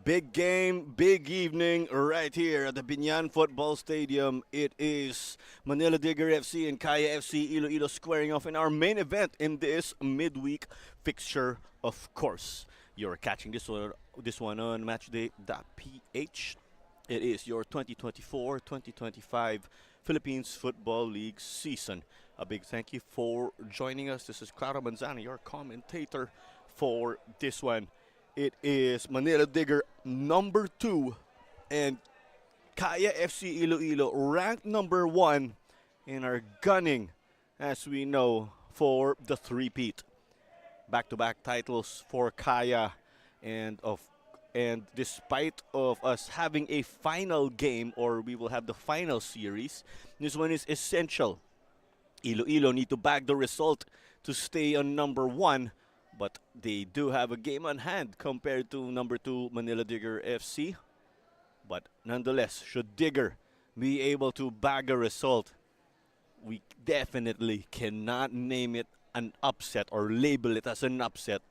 Big game, big evening right here at the Binyan Football Stadium. It is Manila Digger FC and Kaya FC Iloilo squaring off in our main event in this midweek fixture, of course. You're catching this one on matchday.ph. It is your 2024-2025 Philippines Football League season. A big thank you for joining us. This is Clara Manzana, your commentator for this one. It is Manila Digger number 2 and Kaya FC Iloilo ranked number 1 and are gunning, as we know, for the three-peat. Back-to-back titles for Kaya, and despite of us having a final game, or we will have the final series, this one is essential. Iloilo need to bag the result to stay on number 1, but they do have a game on hand compared to number 2 Manila Digger FC. But nonetheless, should Digger be able to bag a result, we definitely cannot name it an upset or label it as an upset,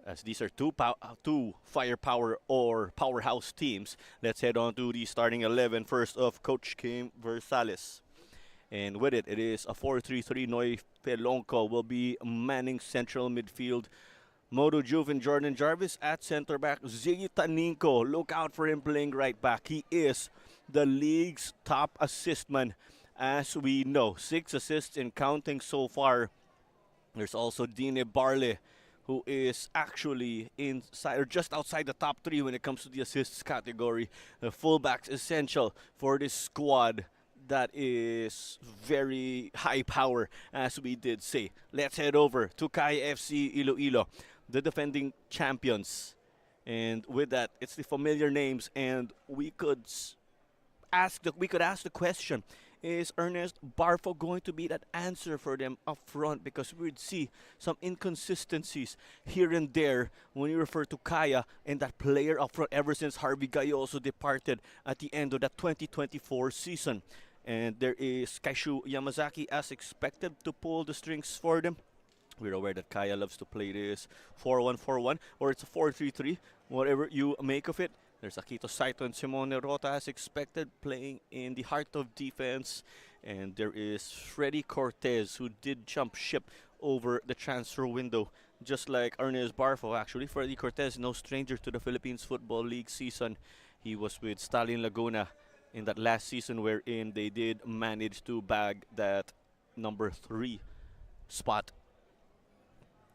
as these are two firepower or powerhouse teams. Let's head on to the starting 11. First off, Coach Kim Versales. And with it, it is a 4-3-3. Noy Pelonco will be manning central midfield. Modo Juve and Jordan Jarvis at center back. Ziggy Taninko, look out for him playing right back. He is the league's top assist man, as we know. 6 assists and counting so far. There's also Dine Barley, who is actually inside or just outside the top 3 when it comes to the assists category. The fullbacks essential for this squad that is very high power, as we did say. Let's head over to Kaya FC Iloilo, the defending champions. And with that, it's the familiar names, and we could ask the question: is Ernest Barfo going to be that answer for them up front? Because we would see some inconsistencies here and there when you refer to Kaya and that player up front ever since Harvey Gayoso departed at the end of that 2024 season. And there is Kaishu Yamazaki as expected to pull the strings for them. We're aware that Kaya loves to play this 4-1-4-1 or it's a 4-3-3, whatever you make of it. There's Akito Saito and Simone Rota as expected, playing in the heart of defense. And there is Freddy Cortez, who did jump ship over the transfer window, just like Ernest Barfo. Actually, Freddy Cortez, no stranger to the Philippines Football League season. He was with Stalin Laguna in that last season, wherein they did manage to bag that number 3 spot.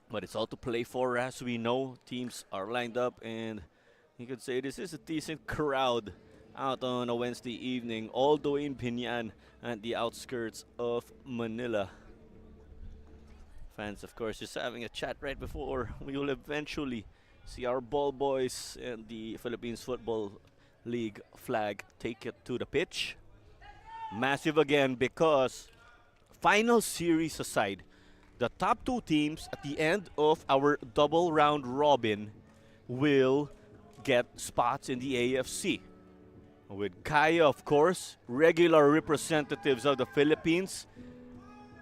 But it's all to play for, as we know. Teams are lined up, and you could say this is a decent crowd out on a Wednesday evening, all the way in Binyan at the outskirts of Manila. Fans, of course, just having a chat right before we will eventually see our ball boys and the Philippines Football League flag take it to the pitch. Massive again, because final series aside, the top 2 teams at the end of our double round robin will get spots in the AFC. With Kaya, of course, regular representatives of the Philippines,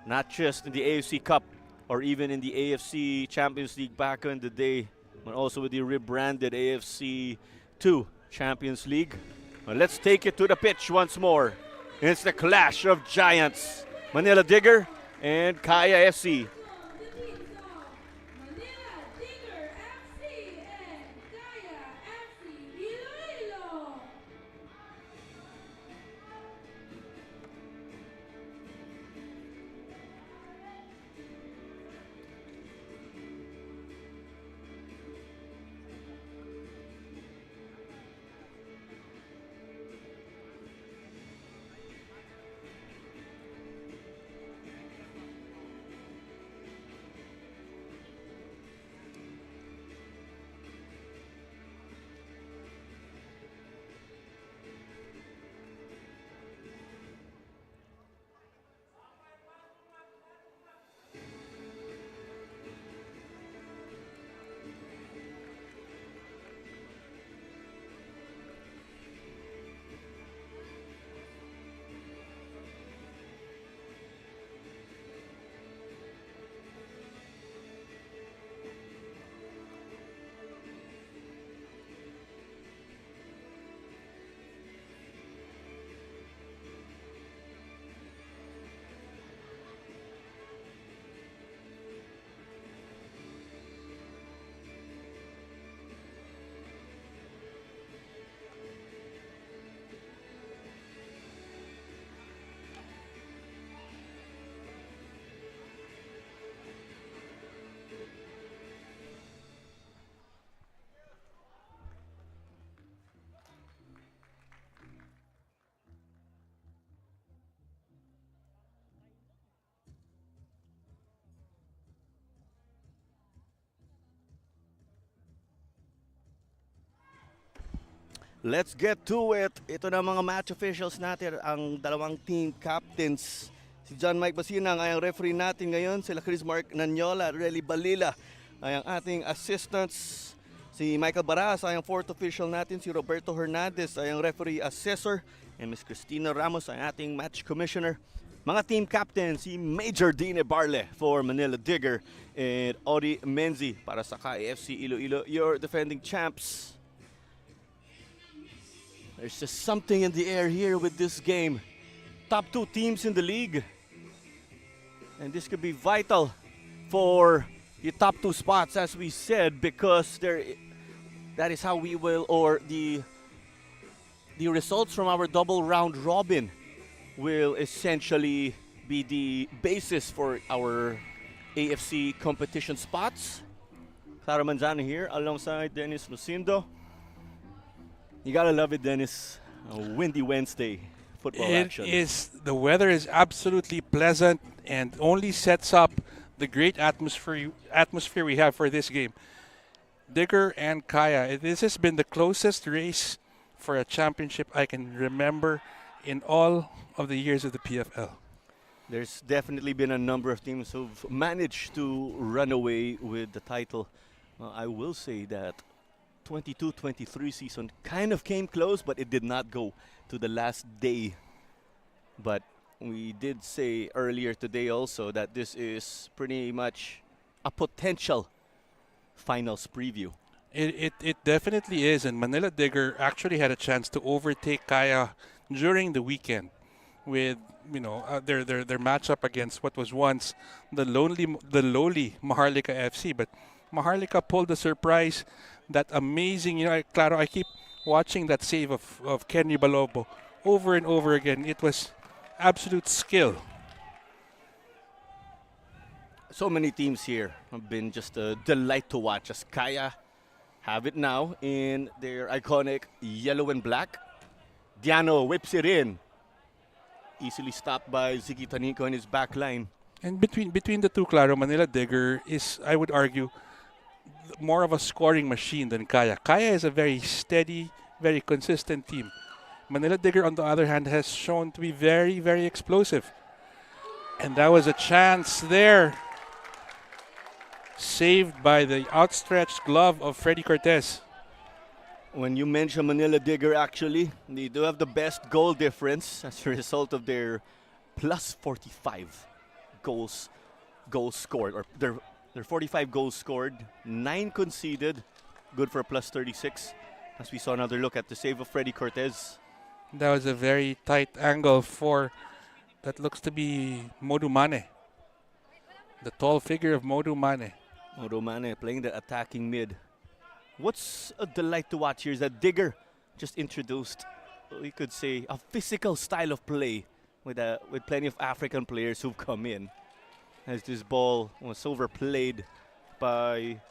not just in the AFC Cup or even in the AFC Champions League back in the day, but also with the rebranded AFC 2 Champions League. Well, let's take it to the pitch once more. It's the clash of giants, Manila Digger and Kaya FC. Let's get to it. Ito na mga match officials natin, ang dalawang team captains. Si John Mike Basinang ay ang referee natin ngayon. Sila Chris Mark Nanyola at Relly Balila ay ang ating assistants. Si Michael Baras ay ang fourth official natin. Si Roberto Hernandez ay ang referee assessor. And Miss Cristina Ramos ay ating match commissioner. Mga team captains, si Major Dine Barle for Manila Digger and Odi Menzi para sa KFC Iloilo, your defending champs. There's just something in the air here with this game. Top two teams in the league. And this could be vital for the top two spots, as we said, because that is how we will, or the results from our double round robin will essentially be the basis for our AFC competition spots. Clara Manzano here alongside Dennis Lucindo. You gotta love it, Dennis. A windy Wednesday football action. The weather is absolutely pleasant and only sets up the great atmosphere we have for this game. Digger and Kaya, this has been the closest race for a championship I can remember in all of the years of the PFL. There's definitely been a number of teams who've managed to run away with the title. I will say that 22-23 season kind of came close, but it did not go to the last day. But we did say earlier today also that this is pretty much a potential finals preview. It definitely is, and Manila Digger actually had a chance to overtake Kaya during the weekend with their matchup against what was once the lowly Maharlika FC, but Maharlika pulled the surprise. That amazing, Claro, I keep watching that save of Kenny Balobo over and over again. It was absolute skill. So many teams here have been just a delight to watch, as Kaya have it now in their iconic yellow and black. Diano whips it in. Easily stopped by Ziggy Tanico in his back line. And between the two, Claro, Manila Digger is, I would argue, more of a scoring machine than Kaya. Kaya is a very steady, very consistent team. Manila Digger, on the other hand, has shown to be very, very explosive. And that was a chance there. Saved by the outstretched glove of Freddy Cortez. When you mention Manila Digger, actually, they do have the best goal difference as a result of their plus 45 goals scored, or their 45 goals scored, 9 conceded, good for a plus 36. As we saw another look at the save of Freddy Cortez. That was a very tight angle for, that looks to be Modu Mane. The tall figure of Modu Mane. Modu Mane playing the attacking mid. What's a delight to watch here is that Digger just introduced, we could say, a physical style of play with plenty of African players who've come in. As this ball was overplayed by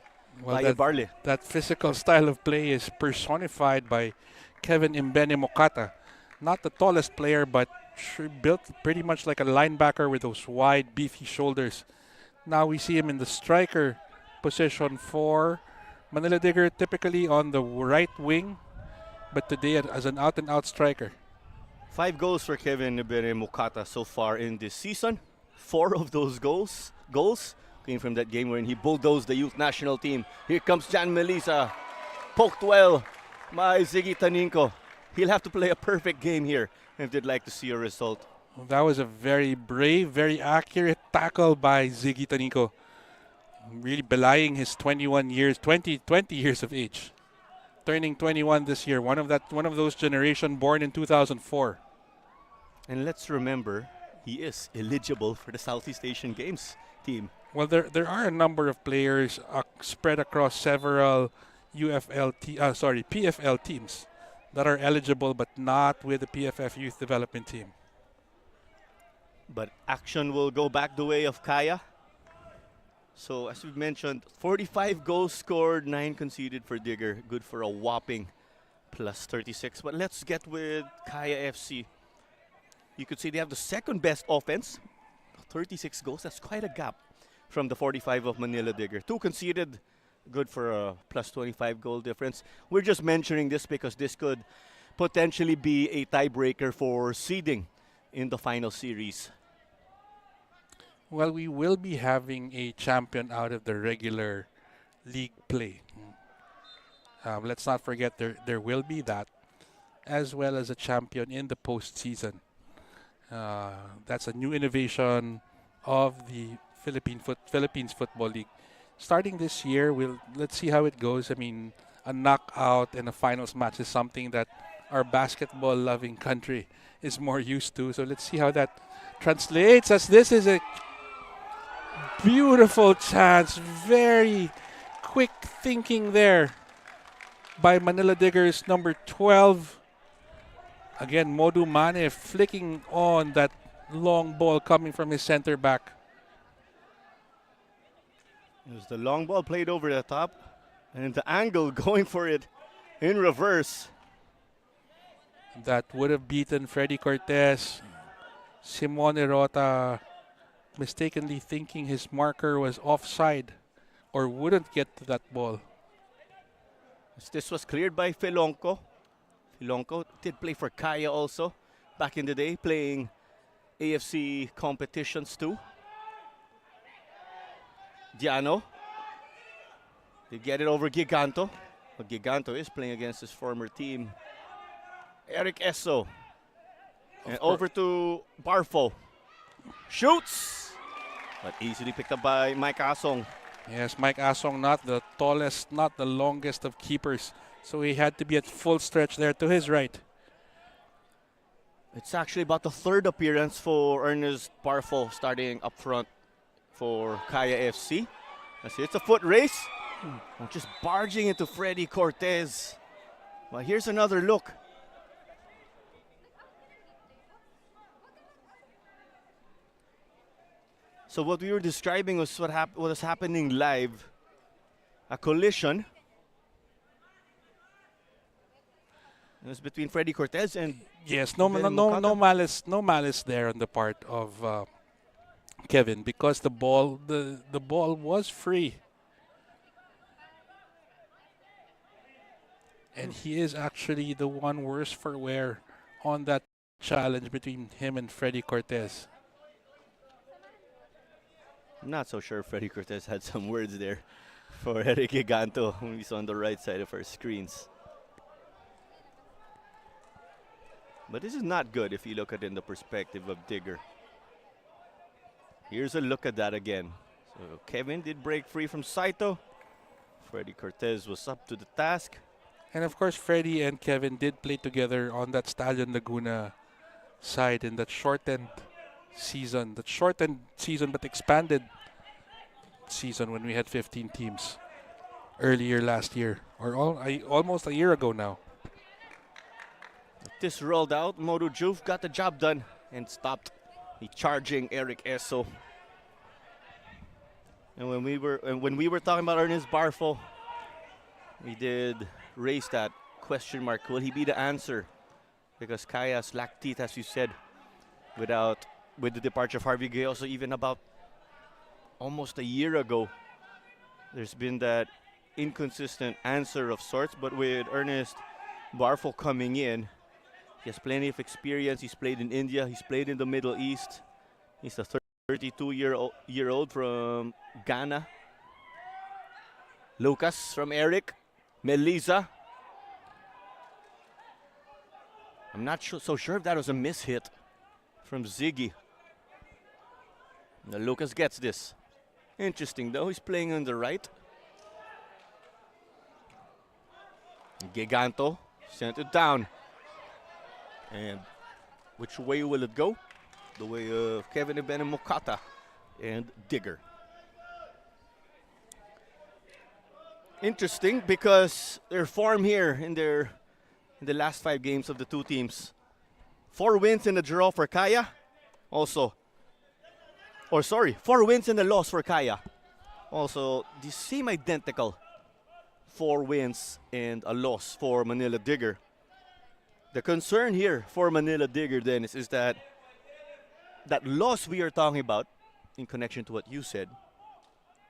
Barley. That physical style of play is personified by Kevin Mbene Mokata. Not the tallest player, but built pretty much like a linebacker with those wide, beefy shoulders. Now we see him in the striker position for Manila Digger, typically on the right wing, but today as an out-and-out striker. 5 goals for Kevin Mbene Mokata so far in this season. 4 of those goals came from that game when he bulldozed the youth national team. Here comes Jan Melissa. Poked well by Ziggy Taninco. He'll have to play a perfect game here if they'd like to see a result. Well, that was a very brave, very accurate tackle by Ziggy Taninco. Really belying his 20 years of age. Turning 21 this year. One of those generation born in 2004. And let's remember, he is eligible for the Southeast Asian Games team. Well, there are a number of players spread across several PFL teams that are eligible, but not with the PFF Youth Development Team. But action will go back the way of Kaya. So as we mentioned, 45 goals scored, 9 conceded for Digger. Good for a whopping plus 36. But let's get with Kaya FC. You could say they have the second best offense, 36 goals. That's quite a gap from the 45 of Manila Digger. 2 conceded, good for a plus 25 goal difference. We're just mentioning this because this could potentially be a tiebreaker for seeding in the final series. Well, we will be having a champion out of the regular league play. Let's not forget there will be that, as well as a champion in the postseason. That's a new innovation of the Philippines Football League. Starting this year, let's see how it goes. I mean, a knockout and a finals match is something that our basketball-loving country is more used to. So let's see how that translates. As this is a beautiful chance, very quick thinking there by Manila Diggers number 12. Again, Modu Mane flicking on that long ball coming from his center back. It was the long ball played over the top, and the angle going for it in reverse. That would have beaten Freddy Cortez. Simone Rota mistakenly thinking his marker was offside or wouldn't get to that ball. This was cleared by Filonco. Filonco did play for Kaya also back in the day, playing AFC competitions too. Diano. They get it over Giganto. But Giganto is playing against his former team. Eric Esso. And over to Barfo. Shoots! But easily picked up by Mike Asong. Yes, Mike Asong, not the tallest, not the longest of keepers. So he had to be at full stretch there to his right. It's actually about the third appearance for Ernest Barfo starting up front for Kaya FC. It's a foot race. Just barging into Freddy Cortez. Well, here's another look. So what we were describing was what was happening live. A collision. It was between Freddy Cortez and yes, no malice there on the part of Kevin, because the ball was free, and he is actually the one worse for wear on that challenge between him and Freddy Cortez. I'm not so sure Freddy Cortez had some words there for Eric Giganto, who we saw on the right side of our screens. But this is not good if you look at it in the perspective of Digger. Here's a look at that again. So Kevin did break free from Saito. Freddy Cortez was up to the task. And of course, Freddy and Kevin did play together on that Stallion Laguna side in that shortened season but expanded season when we had 15 teams earlier last year, or almost a year ago now. This rolled out. Modu Juve got the job done and stopped the charging Eric Esso. And when we were talking about Ernest Barfo, we did raise that question mark. Will he be the answer? Because Kaya's lacked teeth, as you said, with the departure of Harvey Gay. Also, even about almost a year ago, there's been that inconsistent answer of sorts. But with Ernest Barfo coming in, he has plenty of experience. He's played in India. He's played in the Middle East. He's a 32-year-old from Ghana. Lucas from Eric. Melisa. I'm not so sure if that was a miss-hit from Ziggy. Now Lucas gets this. Interesting though, he's playing on the right. Giganto sent it down. And which way will it go? The way of Kevin Ibenemokata and Digger. Interesting because their form here in the last 5 games of the two teams. 4 wins and a draw for Kaya. 4 wins and a loss for Kaya. Also, they seem identical. 4 wins and a loss for Manila Digger. The concern here for Manila Digger, Dennis, is that loss we are talking about, in connection to what you said,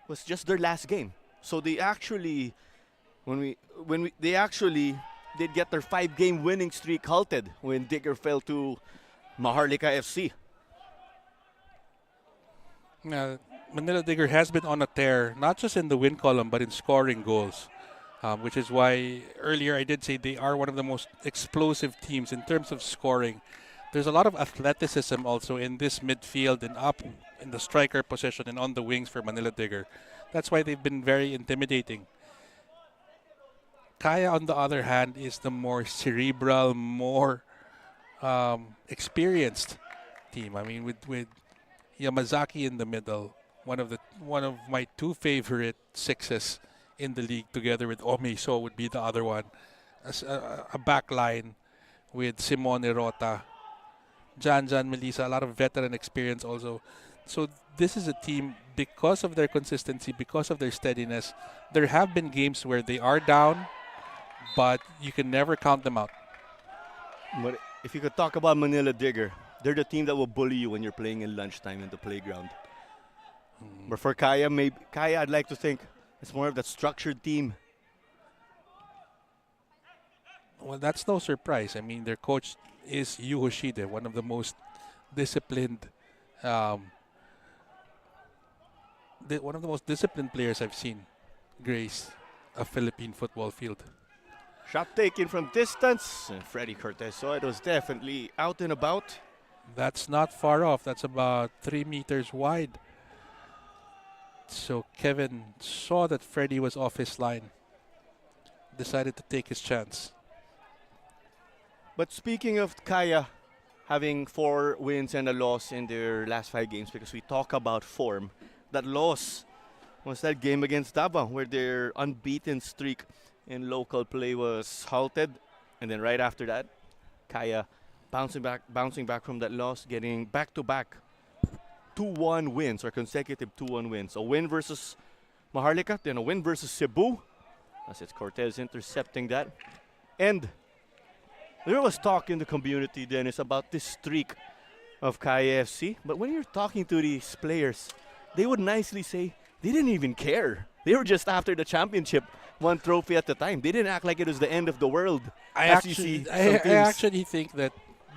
was just their last game. So they actually, when we they actually did get their 5 game winning streak halted when Digger fell to Maharlika FC. Uh, Manila Digger has been on a tear, not just in the win column, but in scoring goals, which is why earlier I did say they are one of the most explosive teams in terms of scoring. There's a lot of athleticism also in this midfield and up in the striker position and on the wings for Manila Digger. That's why they've been very intimidating. Kaya, on the other hand, is the more cerebral, more experienced team. I mean, with Yamazaki in the middle, one of my two favorite sixes in the league, together with Omiso would be the other one. As a back line with Simone Rota, Jan Melissa, a lot of veteran experience also. So this is a team, because of their consistency, because of their steadiness. There have been games where they are down, but you can never count them out. But if you could talk about Manila Digger, they're the team that will bully you when you're playing in lunchtime in the playground. But for Kaya, maybe Kaya, I'd like to think it's more of that structured team. Well, that's no surprise. I mean, their coach is Yu Hoshide, one of the most disciplined, um, one of the most disciplined players I've seen grace a Philippine football field. Shot taken from distance, and Freddy Cortez saw it was definitely out and about. That's not far off. That's about 3 meters wide. So Kevin saw that Freddy was off his line, decided to take his chance. But speaking of Kaya having 4 wins and a loss in their last 5 games, because we talk about form, that loss was that game against Davao where their unbeaten streak in local play was halted, and then right after that, Kaya bouncing back from that loss, getting back-to-back 2-1 wins or consecutive 2-1 wins. A win versus Maharlika, then a win versus Cebu. As it's Cortez intercepting that. And there was talk in the community, Dennis, about this streak of Kaya FC. But when you're talking to these players, they would nicely say they didn't even care. They were just after the championship, one trophy at a time. They didn't act like it was the end of the world. I as you see actually, some I teams. actually think that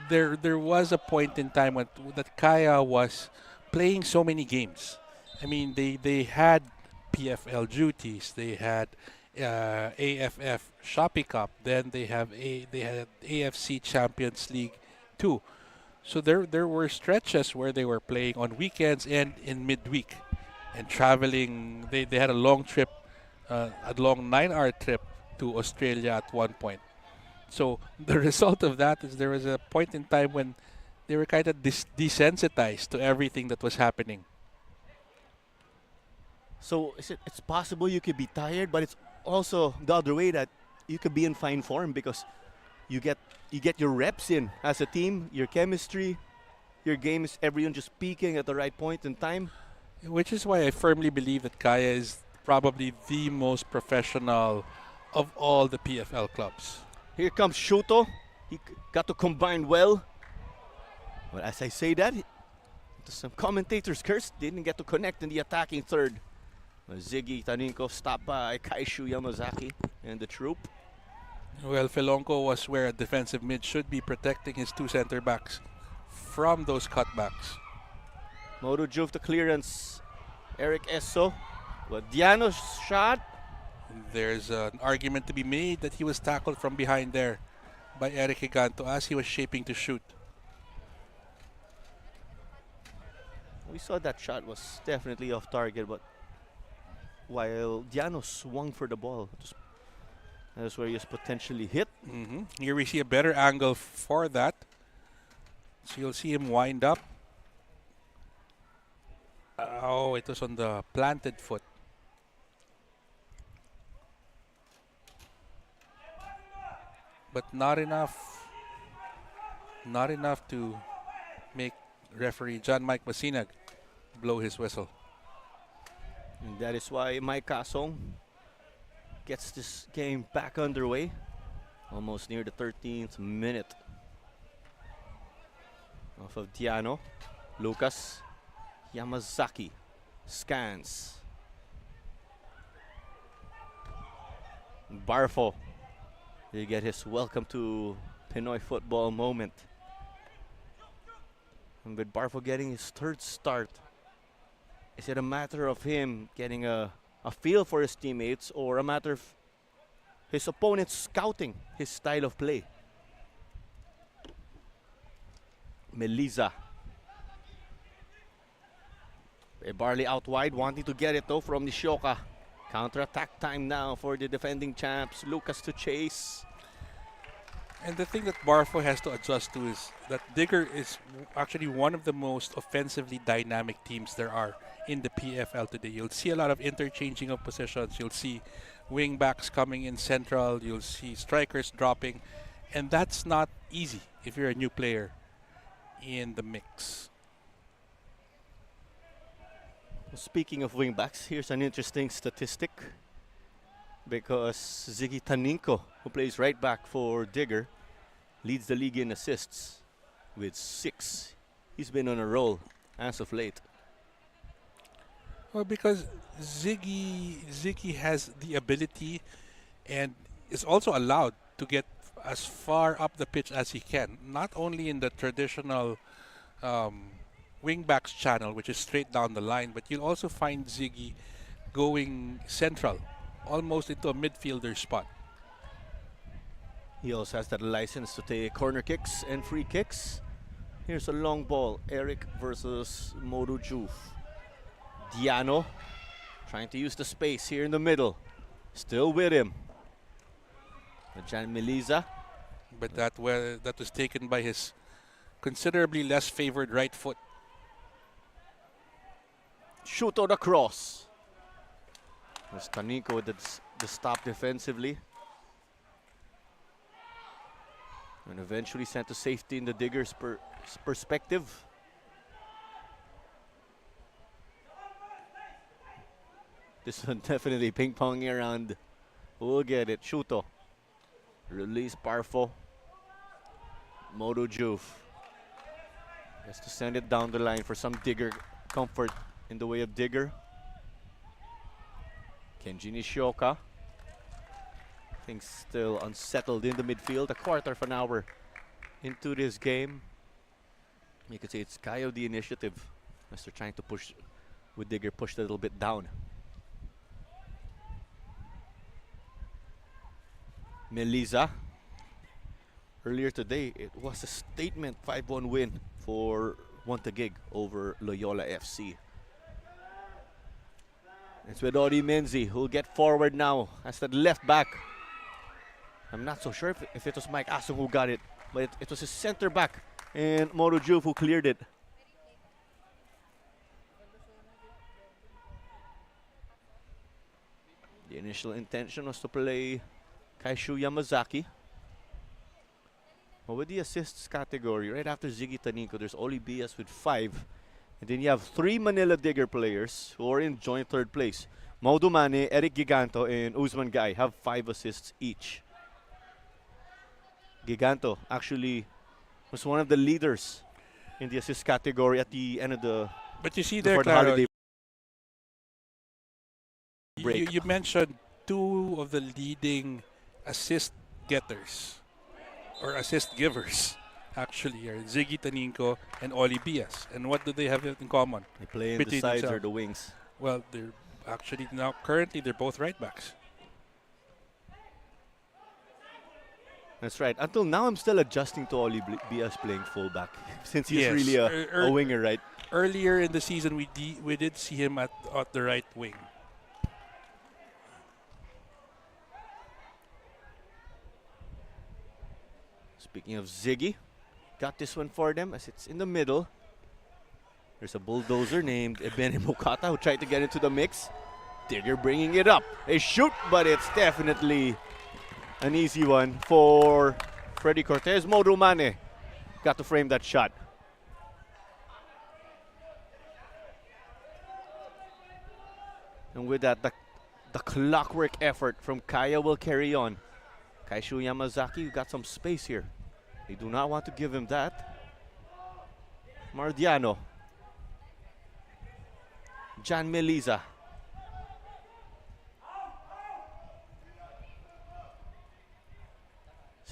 there was a point in time when that Kaya was playing so many games. I mean, they had PFL duties, they had AFF Shopee Cup, then they had AFC Champions League too. So there were stretches where they were playing on weekends and in midweek, and traveling. They had a long trip, a long 9-hour trip to Australia at one point. So the result of that is there was a point in time when they were kind of desensitized to everything that was happening. So it's possible you could be tired, but it's also the other way that you could be in fine form because you get your reps in as a team, your chemistry, your game is everyone just peaking at the right point in time. Which is why I firmly believe that Kaya is probably the most professional of all the PFL clubs. Here comes Shuto. Got to combine well. But as I say that, some commentators cursed. Didn't get to connect in the attacking third. Ziggy Taninko stopped by Kaishu Yamazaki and the troop. Well, Felonco was where a defensive mid should be, protecting his two center backs from those cutbacks. Modu Juve to clearance. Eric Esso. But Diano's shot. There's an argument to be made that he was tackled from behind there by Eric Higanto as he was shaping to shoot. We saw that shot was definitely off target, but while Diano swung for the ball, that's where he was potentially hit. Here we see a better angle for that. So you'll see him wind up. Oh, it was on the planted foot. But not enough. Not enough to make referee John Mike Masinag blow his whistle. And that is why Mike Kasong gets this game back underway. Almost near the 13th minute. Off of Diano. Lucas Yamazaki scans. Barfo, he get his welcome to Pinoy football moment. And with Barfo getting his third start, is it a matter of him getting a feel for his teammates or a matter of his opponents scouting his style of play? Melisa. Barley out wide, wanting to get it though from Nishioka. Counter-attack time now for the defending champs. Lucas to chase. And the thing that Barfo has to adjust to is that Digger is actually one of the most offensively dynamic teams there are in the PFL today. You'll see a lot of interchanging of positions. You'll see wing backs coming in central. You'll see strikers dropping. And that's not easy if you're a new player in the mix. Speaking of wingbacks, here's an interesting statistic because Ziggy Taninko, who plays right back for Digger, leads the league in assists with 6. He's been on a roll as of late. Well, because Ziggy has the ability and is also allowed to get as far up the pitch as he can, not only in the traditional wingbacks channel, which is straight down the line, but you'll also find Ziggy going central, almost into a midfielder spot. He also has that license to take corner kicks and free kicks. Here's a long ball. Eric versus Modu Juf. Diano trying to use the space here in the middle. Still with him. Jan Melisa. But that was taken by his considerably less favored right foot. Shoot on the cross. There's Taniko with the stop defensively. And eventually sent to safety in the Digger's perspective. This one definitely ping-ponging around. We'll get it. Shuto. Release Barfo. Modo Juf. Has to send it down the line for some Digger comfort in the way of Digger. Kenji Nishioka. Things still unsettled in the midfield. A quarter of an hour into this game. You could say it's Kayo the initiative as they're trying to push with Digger pushed a little bit down. Melisa. Earlier today, it was a statement 5-1 win for Montague over Loyola FC. It's with Odi Menzi who'll get forward now as the left back. I'm not so sure if it was Mike Asung who got it, but it was his center back and Modo Juve who cleared it. The initial intention was to play Kaishu Yamazaki. But with the assists category, right after Ziggy Taninko, there's Oli Bias with 5. And then you have 3 Manila Digger players who are in joint third place. Maudo Mane, Eric Giganto, and Usman Gai have 5 assists each. Giganto actually was one of the leaders in the assist category at the end of the But you see there, before the Claro, holiday break. you mentioned 2 of the leading assist getters or assist givers actually are Ziggy Taninko and Oli Bias. And what do they have in common? They play in the between sides or themselves? the wings. Well, they're actually now currently they're both right backs. That's right. Until now, I'm still adjusting to Oli Bias playing fullback since he's Yes. really a winger, right? Earlier in the season, we did see him at the right wing. Speaking of Ziggy, got this one for them as it's in the middle. There's a bulldozer named Ebene Mukata who tried to get into the mix. Digger bringing it up. A shoot, but it's definitely an easy one for Freddy Cortez. Modo Mane got to frame that shot. And with that, the clockwork effort from Kaya will carry on. Kaishu Yamazaki got some space here. They do not want to give him that. Mardiano. Jan Melisa.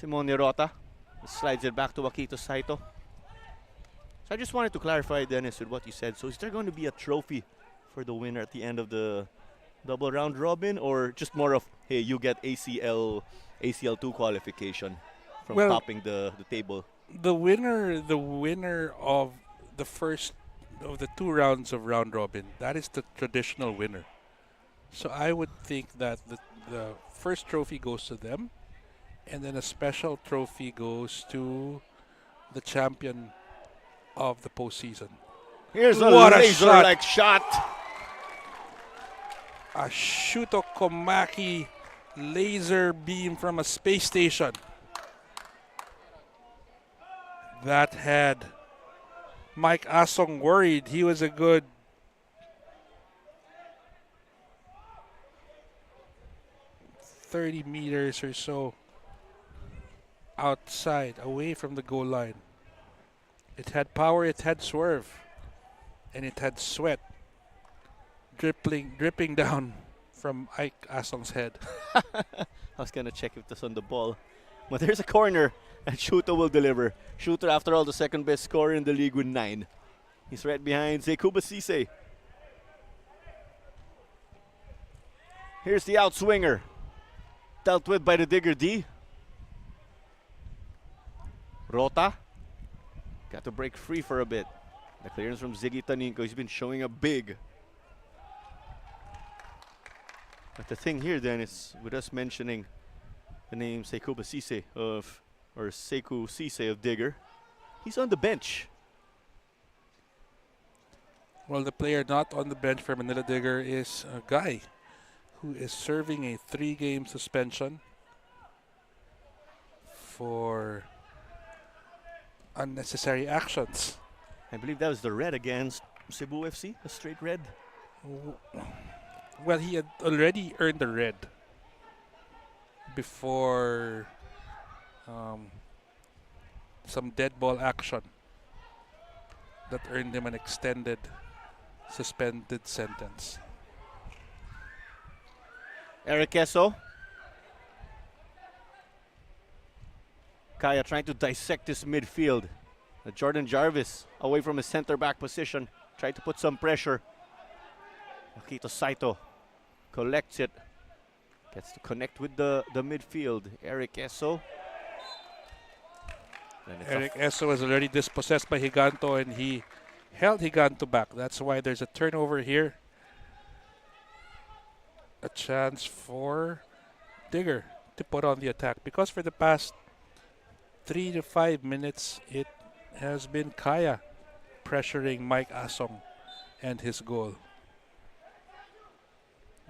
Simone Rota slides it back to Akito Saito. So I just wanted to clarify, Dennis, with what you said. So is there going to be a trophy for the winner at the end of the double round robin, or just more of, hey, you get ACL2 qualification from Well, topping the table? the winner of the first of the 2 rounds of round robin, that is the traditional winner. So I would think that the first trophy goes to them, and then a special trophy goes to the champion of the postseason. Here's a What a laser-like shot. A Shuto Komaki laser beam from a space station. That had Mike Asong worried. He was a good 30 meters or so outside, away from the goal line. It had power, it had swerve, and it had sweat dripping down from Ike Asong's head. I was going to check if that's on the ball. But there's a corner, and Shuto will deliver. Shuto, after all, the second best scorer in the league with 9. He's right behind Zekuba Sise. Here's the outswinger. Dealt with by the Digger D. Rota. Got to break free for a bit. The clearance from Ziggy Taninko. He's been showing up big. But the thing here then is, with us mentioning the name Sekuba Sise or Sekou Sise of Digger, he's on the bench. Well, the player not on the bench for Manila Digger is a guy who is serving a 3-game suspension for unnecessary actions. I believe that was the red against Cebu FC, a straight red. Well, he had already earned the red before some dead ball action that earned him an extended suspended sentence. Eric Esso. Kaya trying to dissect this midfield. Jordan Jarvis away from his center back position. Tried to put some pressure. Akito Saito collects it. Gets to connect with the midfield. Eric Esso. Eric Esso was already dispossessed by Higanto, and he held Higanto back. That's why there's a turnover here. A chance for Digger to put on the attack, because for the past 3 to 5 minutes it has been Kaya pressuring Mike Asong and his goal.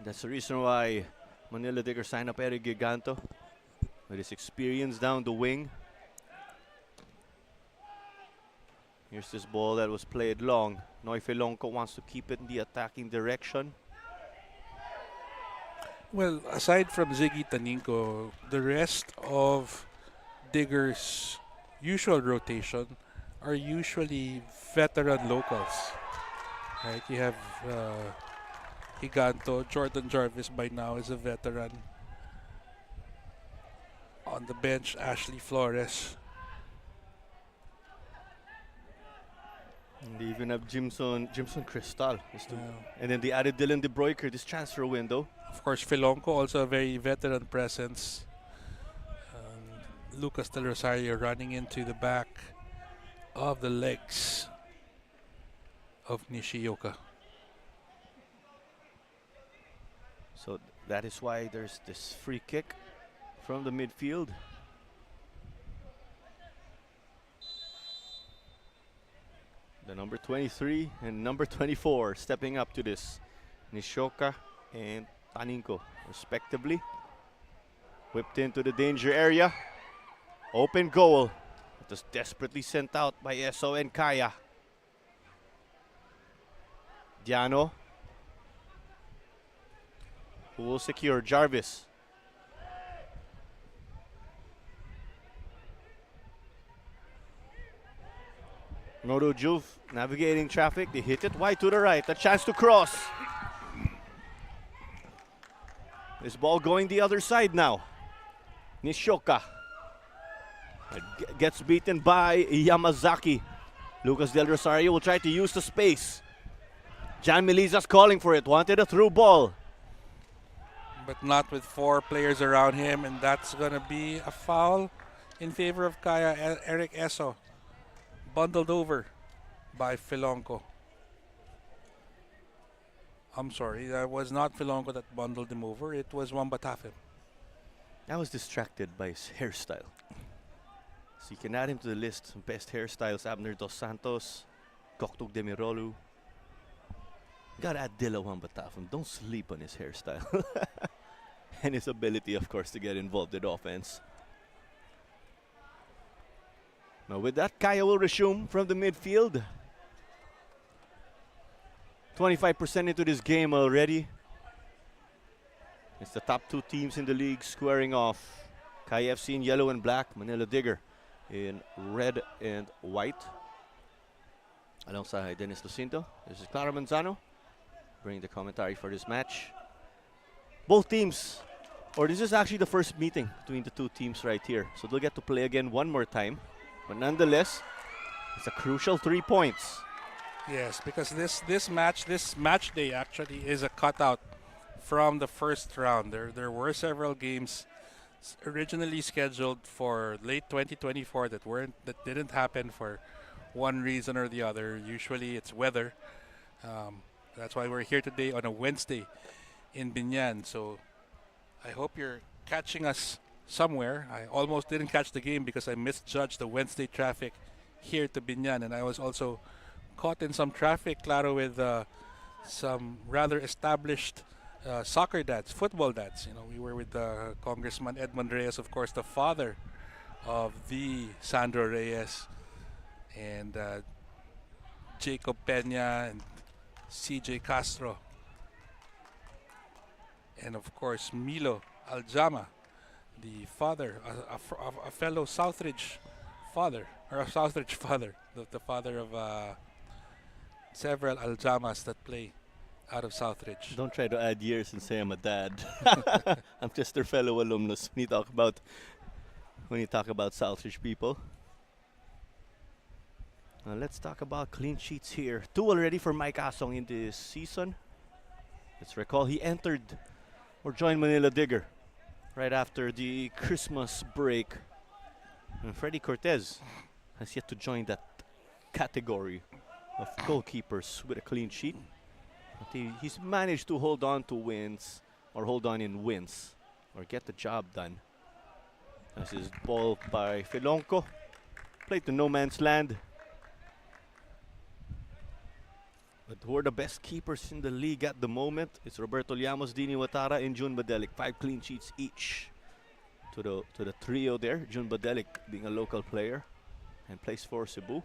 That's the reason why Manila Digger signed up Eric Giganto with his experience down the wing. Here's this ball that was played long. Noife Longko wants to keep it in the attacking direction. Well, aside from Ziggy Taninko, the rest of Digger's usual rotation are usually veteran locals. Right? You have Higanto, Jordan Jarvis by now is a veteran. On the bench, Ashley Flores. And they even have Jimson Cristal. And then they added Dylan De Broeker this transfer window. Of course, Filonco, also a very veteran presence. Lucas Del Rosario running into the back of the legs of Nishioka. So that is why there's this free kick from the midfield. The number 23 and number 24 stepping up to this. Nishioka and Taninko, respectively. Whipped into the danger area. Open goal. It was desperately sent out by Esso and Kaya. Diano, who will secure Jarvis. Nodo Juve navigating traffic. They hit it wide to the right. A chance to cross. This ball going the other side now. Nishioka. Gets beaten by Yamazaki. Lucas Del Rosario will try to use the space. Jan Meliza's calling for it. Wanted a through ball. But not with 4 players around him, and that's going to be a foul in favor of Kaya. Eric Eso bundled over by Filonco. I'm sorry, that was not Filonco that bundled him over. It was Wambatafim. I was distracted by his hairstyle. So you can add him to the list of best hairstyles. Abner Dos Santos, Koktug Demirolu. Gotta add Dilla Wambatafim. Don't sleep on his hairstyle. And his ability, of course, to get involved in offense. Now with that, Kaya will resume from the midfield. 25% into this game already. It's the top 2 teams in the league squaring off. Kaya FC in yellow and black, Manila Digger in red and white. Alongside Dennis Lucinto, this is Clara Manzano bringing the commentary for this match. Both teams, or this is actually the first meeting between the 2 teams right here. So they'll get to play again one more time. But nonetheless, it's a crucial 3 points. Yes, because this match day actually is a cutout from the first round. There were several games originally scheduled for late 2024 that didn't happen for one reason or the other. Usually it's weather. That's why we're here today on a Wednesday in Binyan. So I hope you're catching us somewhere. I almost didn't catch the game because I misjudged the Wednesday traffic here to Binyan, and I was also caught in some traffic, Claro, with some rather established soccer dads, football dads. You know, we were with Congressman Edmond Reyes, of course, the father of the Sandro Reyes, and Jacob Peña and CJ Castro, and of course Milo Aljama, the father, a fellow Southridge father, or a Southridge father, the father of several Aljamas that play out of Southridge. Don't try to add years and say I'm a dad. I'm just their fellow alumnus when you talk about Southridge people. Let's talk about clean sheets here. 2 already for Mike Asong in this season. Let's recall he entered or joined Manila Digger right after the Christmas break. And Freddy Cortez has yet to join that category of goalkeepers with a clean sheet. But he's managed to hold on to wins, or hold on in wins, or get the job done. This is ball by Filonco. Played to no man's land. But who are the best keepers in the league at the moment? It's Roberto Llamos, Dini Watara, and Jun Badelic. 5 clean sheets each to the trio there. Jun Badelic being a local player and plays for Cebu.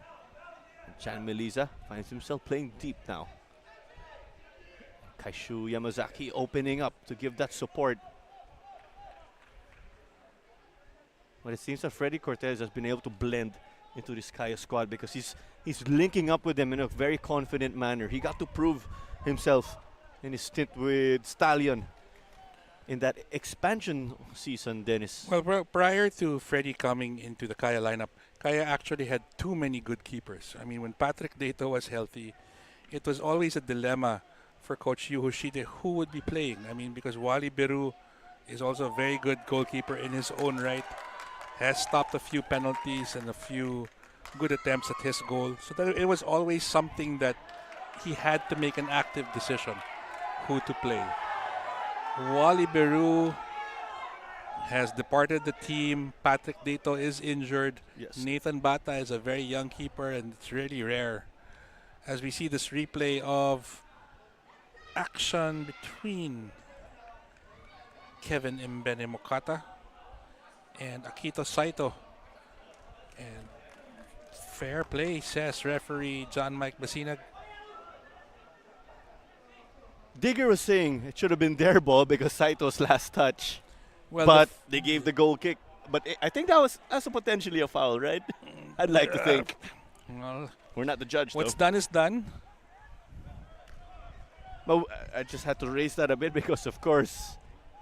And Chan Meliza finds himself playing deep now. Kaishu Yamazaki opening up to give that support. But it seems that Freddy Cortez has been able to blend into this Kaya squad because he's linking up with them in a very confident manner. He got to prove himself in his stint with Stallion in that expansion season, Dennis. Well, prior to Freddy coming into the Kaya lineup, Kaya actually had too many good keepers. I mean, when Patrick Dato was healthy, it was always a dilemma for Coach Yu Hoshide who would be playing. I mean, because Wally Beru is also a very good goalkeeper in his own right, has stopped a few penalties and a few good attempts at his goal. So that it was always something that he had to make an active decision who to play. Wally Beru has departed the team. Patrick Dato is injured. Yes. Nathan Bata is a very young keeper, and it's really rare as we see this replay of action between Kevin Mbene Mokata and Akito Saito. And fair play, says referee John Mike Basinag. Digger was saying it should have been their ball because Saito's last touch. Well, but they gave the goal kick. But I think that was also potentially a foul, right? I'd like to think. Well, we're not the judge, what's though. done is done. But I just had to raise that a bit because, of course,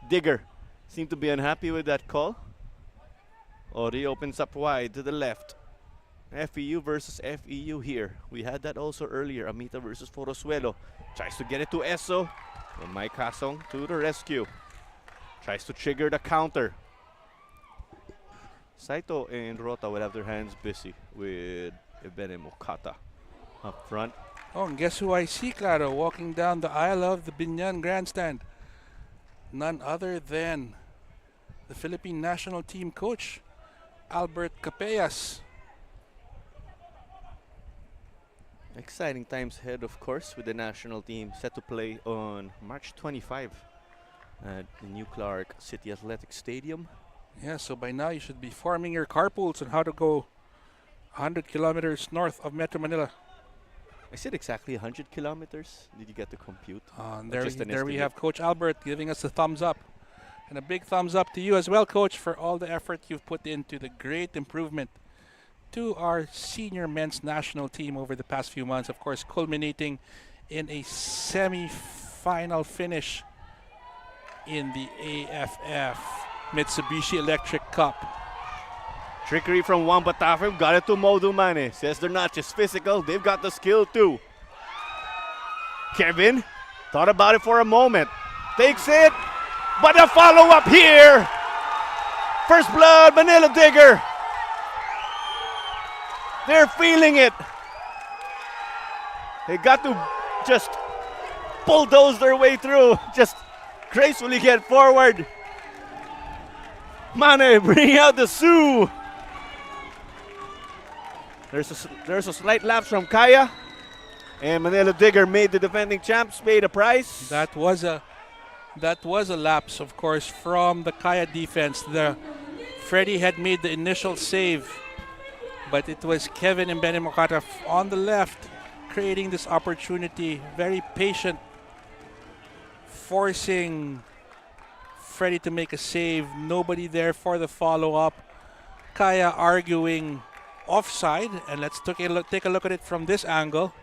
Digger seemed to be unhappy with that call. Ori opens up wide to the left. FEU versus FEU here. We had that also earlier. Amita versus Forosuelo. Tries to get it to Eso. And Mike Hasong to the rescue. Tries to trigger the counter. Saito and Rota will have their hands busy with Ebene Mokata up front. Oh, and guess who I see, Claro, walking down the aisle of the Binyan Grandstand? None other than the Philippine national team coach, Albert Capellas. Exciting times ahead, of course, with the national team set to play on March 25 at the New Clark City Athletic Stadium. Yeah, so by now you should be forming your carpools on how to go 100 kilometers north of Metro Manila. I said exactly 100 kilometers. Did you get the compute? And Or there, just an there we estimate? have Coach Albert giving us a thumbs up. And a big thumbs up to you as well, Coach, for all the effort you've put into the great improvement to our senior men's national team over the past few months. Of course, culminating in a semi-final finish in the AFF Mitsubishi Electric Cup. Trickery from Wamba Tafem. Got it to Modumane. Says they're not just physical, they've got the skill too. Kevin thought about it for a moment. Takes it. But a follow-up here. First blood, Manila Digger. They're feeling it. They got to just bulldoze their way through. Just gracefully get forward. Mane bringing out the Sioux. There's a slight lapse from Kaya. And Manila Digger made the defending champs pay the price. That was a lapse, of course, from the Kaya defense. Freddie had made the initial save, but it was Kevin and Benny Mokata on the left creating this opportunity. Very patient, forcing Freddie to make a save. Nobody there for the follow-up. Kaya arguing offside, and let's take a look at it from this angle.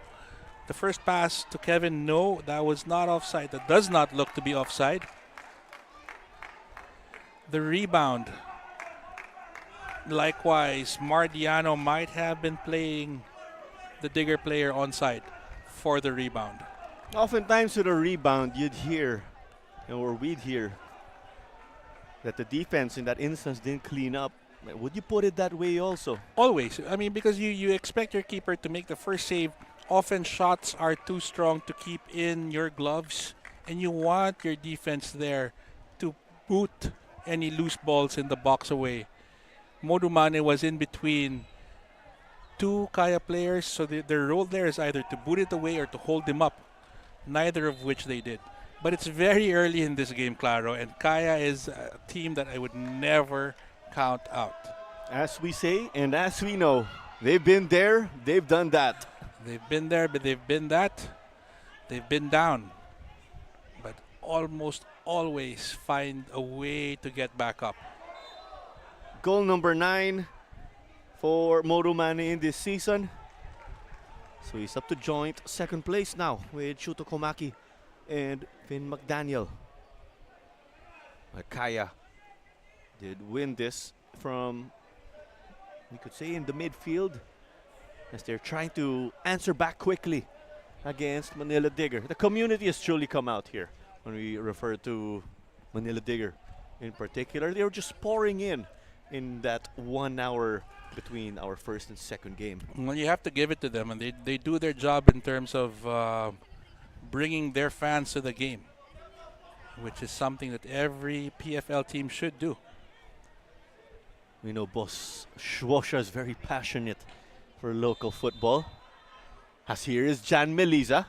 The first pass to Kevin, no, that was not offside. That does not look to be offside. The rebound. Likewise, Mardiano might have been playing the Digger player onside for the rebound. Oftentimes with a rebound, you'd hear, or we'd hear, that the defense in that instance didn't clean up. Would you put it that way also? Always. I mean, because you expect your keeper to make the first save. Often shots are too strong to keep in your gloves, and you want your defense there to boot any loose balls in the box away. Modumane was in between two Kaya players, so their role there is either to boot it away or to hold him up, neither of which they did. But it's very early in this game, Claro, and Kaya is a team that I would never count out. As we say and as we know, they've been there, they've done that. They've been there, but they've been that. They've been down, but almost always find a way to get back up. Goal number 9 for Modumane in this season. So he's up to joint second place now with Shuto Komaki and Finn McDaniel. Kaya did win this from, we could say, in the midfield, as they're trying to answer back quickly against Manila Digger. The community has truly come out here when we refer to Manila Digger in particular. They were just pouring in that 1 hour between our first and second game. Well, you have to give it to them, and they do their job in terms of bringing their fans to the game, which is something that every PFL team should do. We know Boss Schwosha is very passionate for local football. As here is Jan Meliza.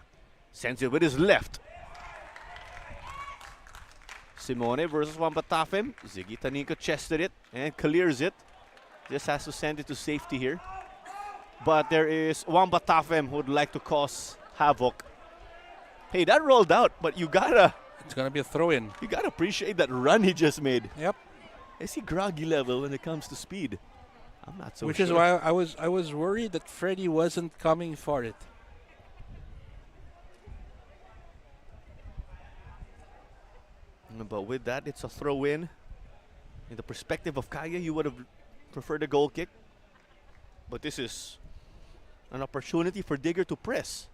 Sends it with his left. Simone versus Wambatafem. Ziggy Taninko chested it and clears it. Just has to send it to safety here. But there is Wambatafem who would like to cause havoc. Hey, that rolled out, but you gotta... It's going to be a throw-in. You gotta appreciate that run he just made. Yep. Is he groggy level when it comes to speed? I'm not so Which sure. is why I was worried that Freddie wasn't coming for it. But with that, it's a throw-in. In the perspective of Kaya, you would have prefer the goal kick. But this is an opportunity for Digger to press.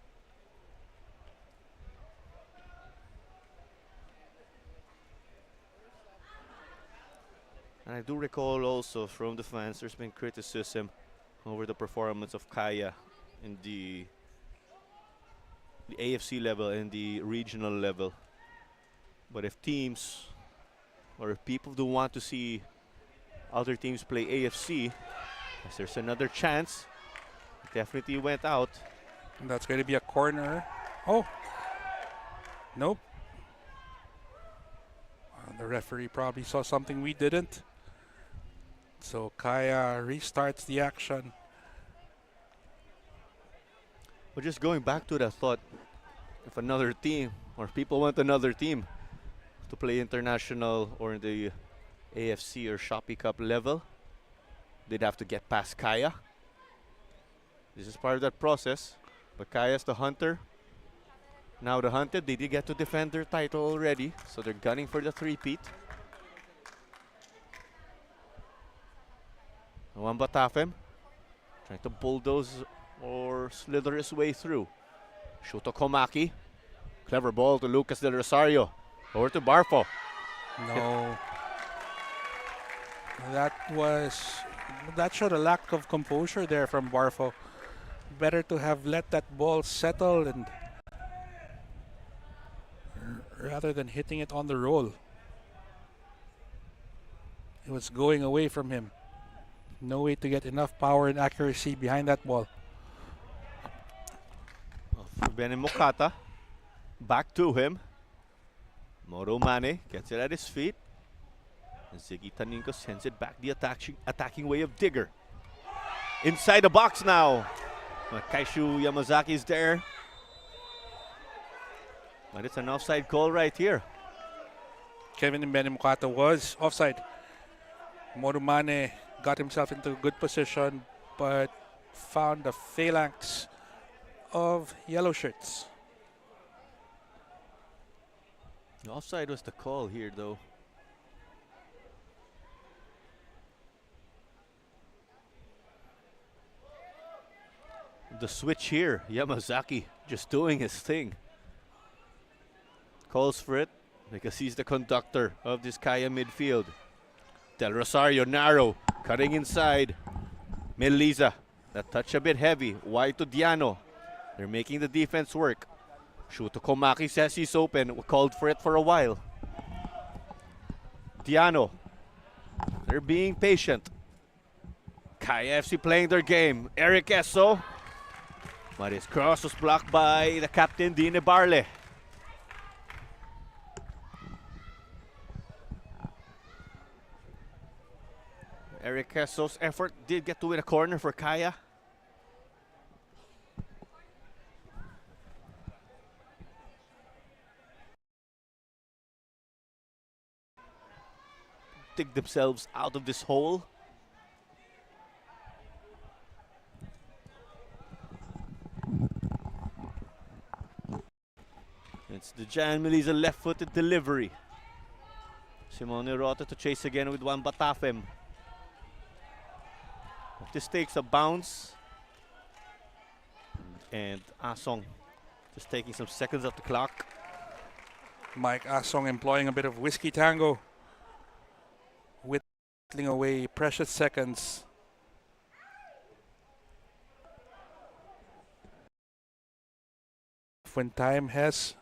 And I do recall also from the fans there's been criticism over the performance of Kaya in the AFC level and the regional level. But if teams or if people do want to see other teams play AFC, as there's another chance. It definitely went out. And that's going to be a corner. Oh, nope. The referee probably saw something we didn't. So Kaya restarts the action. But just going back to that thought, if another team or people want another team to play international or in the AFC or Shopee Cup level, they'd have to get past Kaya. This is part of that process. But Kaya's the hunter. Now the hunted, they did get to defend their title already, so they're gunning for the three-peat. Wamba Tafem trying to bulldoze or slither his way through. Shuto Komaki. Clever ball to Lucas Del Rosario. Over to Barfo. No. That showed a lack of composure there from Barfo. Better to have let that ball settle and rather than hitting it on the roll. It was going away from him. No way to get enough power and accuracy behind that ball. Benin Mokata. Back to him. Moro Mane gets it at his feet. And Ziggy Taninko sends it back the attacking way of Digger. Inside the box now. Kaishu Yamazaki is there. But it's an offside call right here. Kevin Mbenimukata was offside. Morumane got himself into a good position, but found the phalanx of yellow shirts. The offside was the call here, though. The switch here, Yamazaki just doing his thing. Calls for it because he's the conductor of this Kaya midfield. Del Rosario narrow, cutting inside. Meliza, that touch a bit heavy. Wide to Diano. They're making the defense work. Shuto Komaki says he's open. We called for it for a while. Diano, they're being patient. Kaya FC playing their game. Eric Esso. But his cross was blocked by the captain, Dine Barle. Eric Esso's effort did get to win a corner for Kaya. Dig themselves out of this hole. It's the Jan Meliza left-footed delivery. Simone Rota to chase again with Juan Batafem. This takes a bounce. And Asong just taking some seconds off the clock. Mike Asong employing a bit of whiskey tango, whittling away precious seconds. When time has,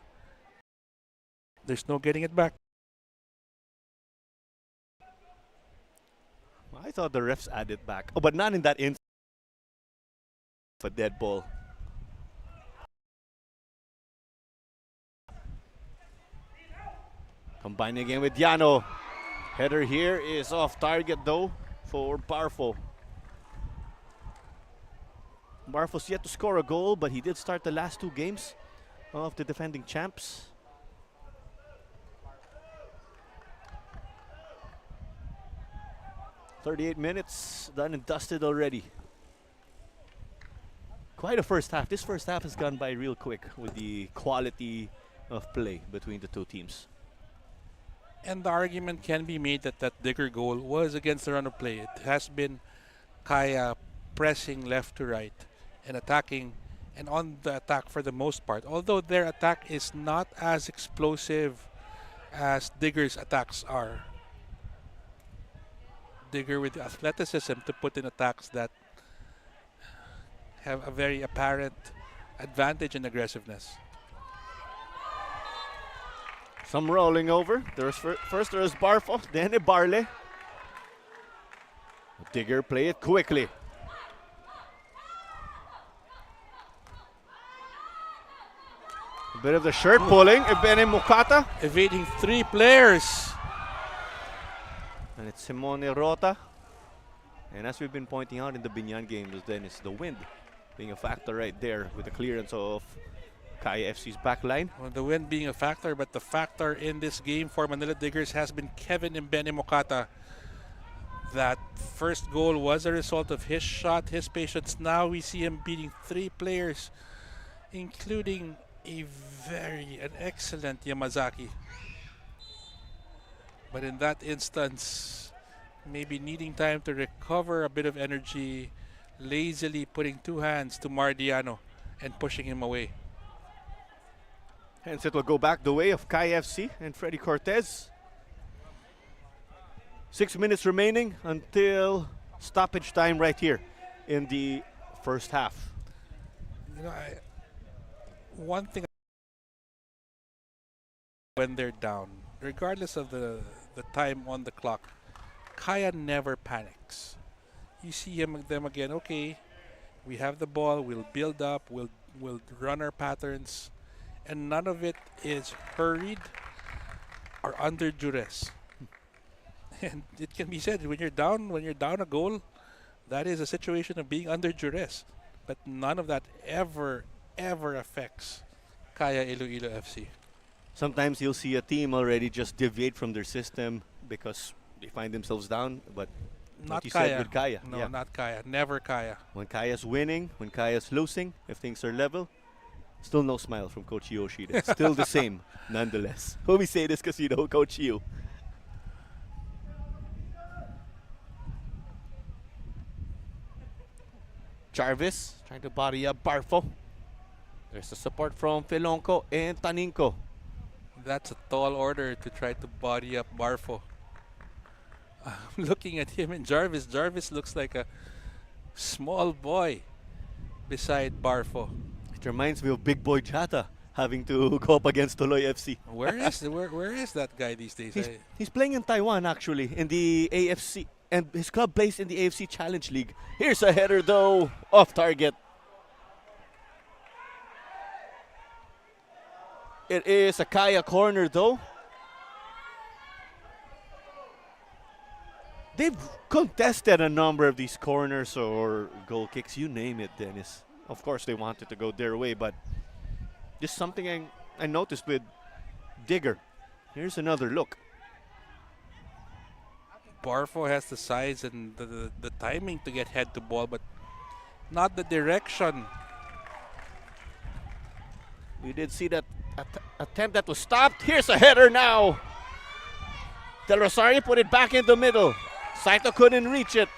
there's no getting it back. I thought the refs added back. Oh, but not in that instance. A dead ball. Combining again with Diano. Header here is off target though for Barfo. Barfo's yet to score a goal, but he did start the last two games of the defending champs. "38 minutes done and dusted already." Quite a first half. This first half has gone by real quick with the quality of play between the two teams. And the argument can be made that that Digger goal was against the run of play. It has been Kaya pressing left to right and attacking and on the attack for the most part. Although their attack is not as explosive as Digger's attacks are. Digger with the athleticism to put in attacks that have a very apparent advantage in aggressiveness. Some rolling over. First there is Barfo, then Ibarle. Digger play it quickly. A bit of the shirt pulling. Ibene Mukata. Evading 3 players. And it's Simone Rota. And as we've been pointing out in the Binyan games, then it's the wind being a factor right there with the clearance of Kaya FC's backline. Well, the wind being a factor, but the factor in this game for Manila Diggers has been Kevin Mbene Mokata. That first goal was a result of his shot, his patience. Now we see him beating 3 players, including an excellent Yamazaki. But in that instance, maybe needing time to recover a bit of energy, lazily putting 2 hands to Mardiano and pushing him away. Hence it will go back the way of Kaya FC and Freddy Cortez. 6 minutes remaining until stoppage time right here in the first half. You know, one thing when they're down, regardless of the time on the clock, Kaya never panics. You see them again, okay, we have the ball, we'll build up, we'll run our patterns, and none of it is hurried or under duress. And it can be said when you're down a goal, that is a situation of being under duress. But none of that ever affects Kaya Iloilo FC. Sometimes you'll see a team already just deviate from their system because they find themselves down, but Not what you Kaya. said with Kaya. No, yeah. not Kaya. Never Kaya. When Kaya's winning, when Kaya's losing, if things are level, still no smile from Coach Yoshida. Still the same, nonetheless. Well, we say this because you know Coach Yu. Jarvis trying to body up Barfo. There's the support from Filonco and Taninco. That's a tall order to try to body up Barfo. I'm looking at him and Jarvis. Jarvis looks like a small boy beside Barfo. It reminds me of Big Boy Jata having to go up against Tuloy FC. Where is that guy these days? He's playing in Taiwan actually in the AFC, and his club plays in the AFC Challenge League. Here's a header though, off target. It is a Kaya corner though. They've contested a number of these corners or goal kicks, you name it, Dennis. Of course they wanted to go their way, but just something I noticed with Digger. Here's another look. Barfo has the size and the timing to get head to ball, but not the direction. We did see that attempt that was stopped. Here's a header now. Del Rosario put it back in the middle. Saito couldn't reach it.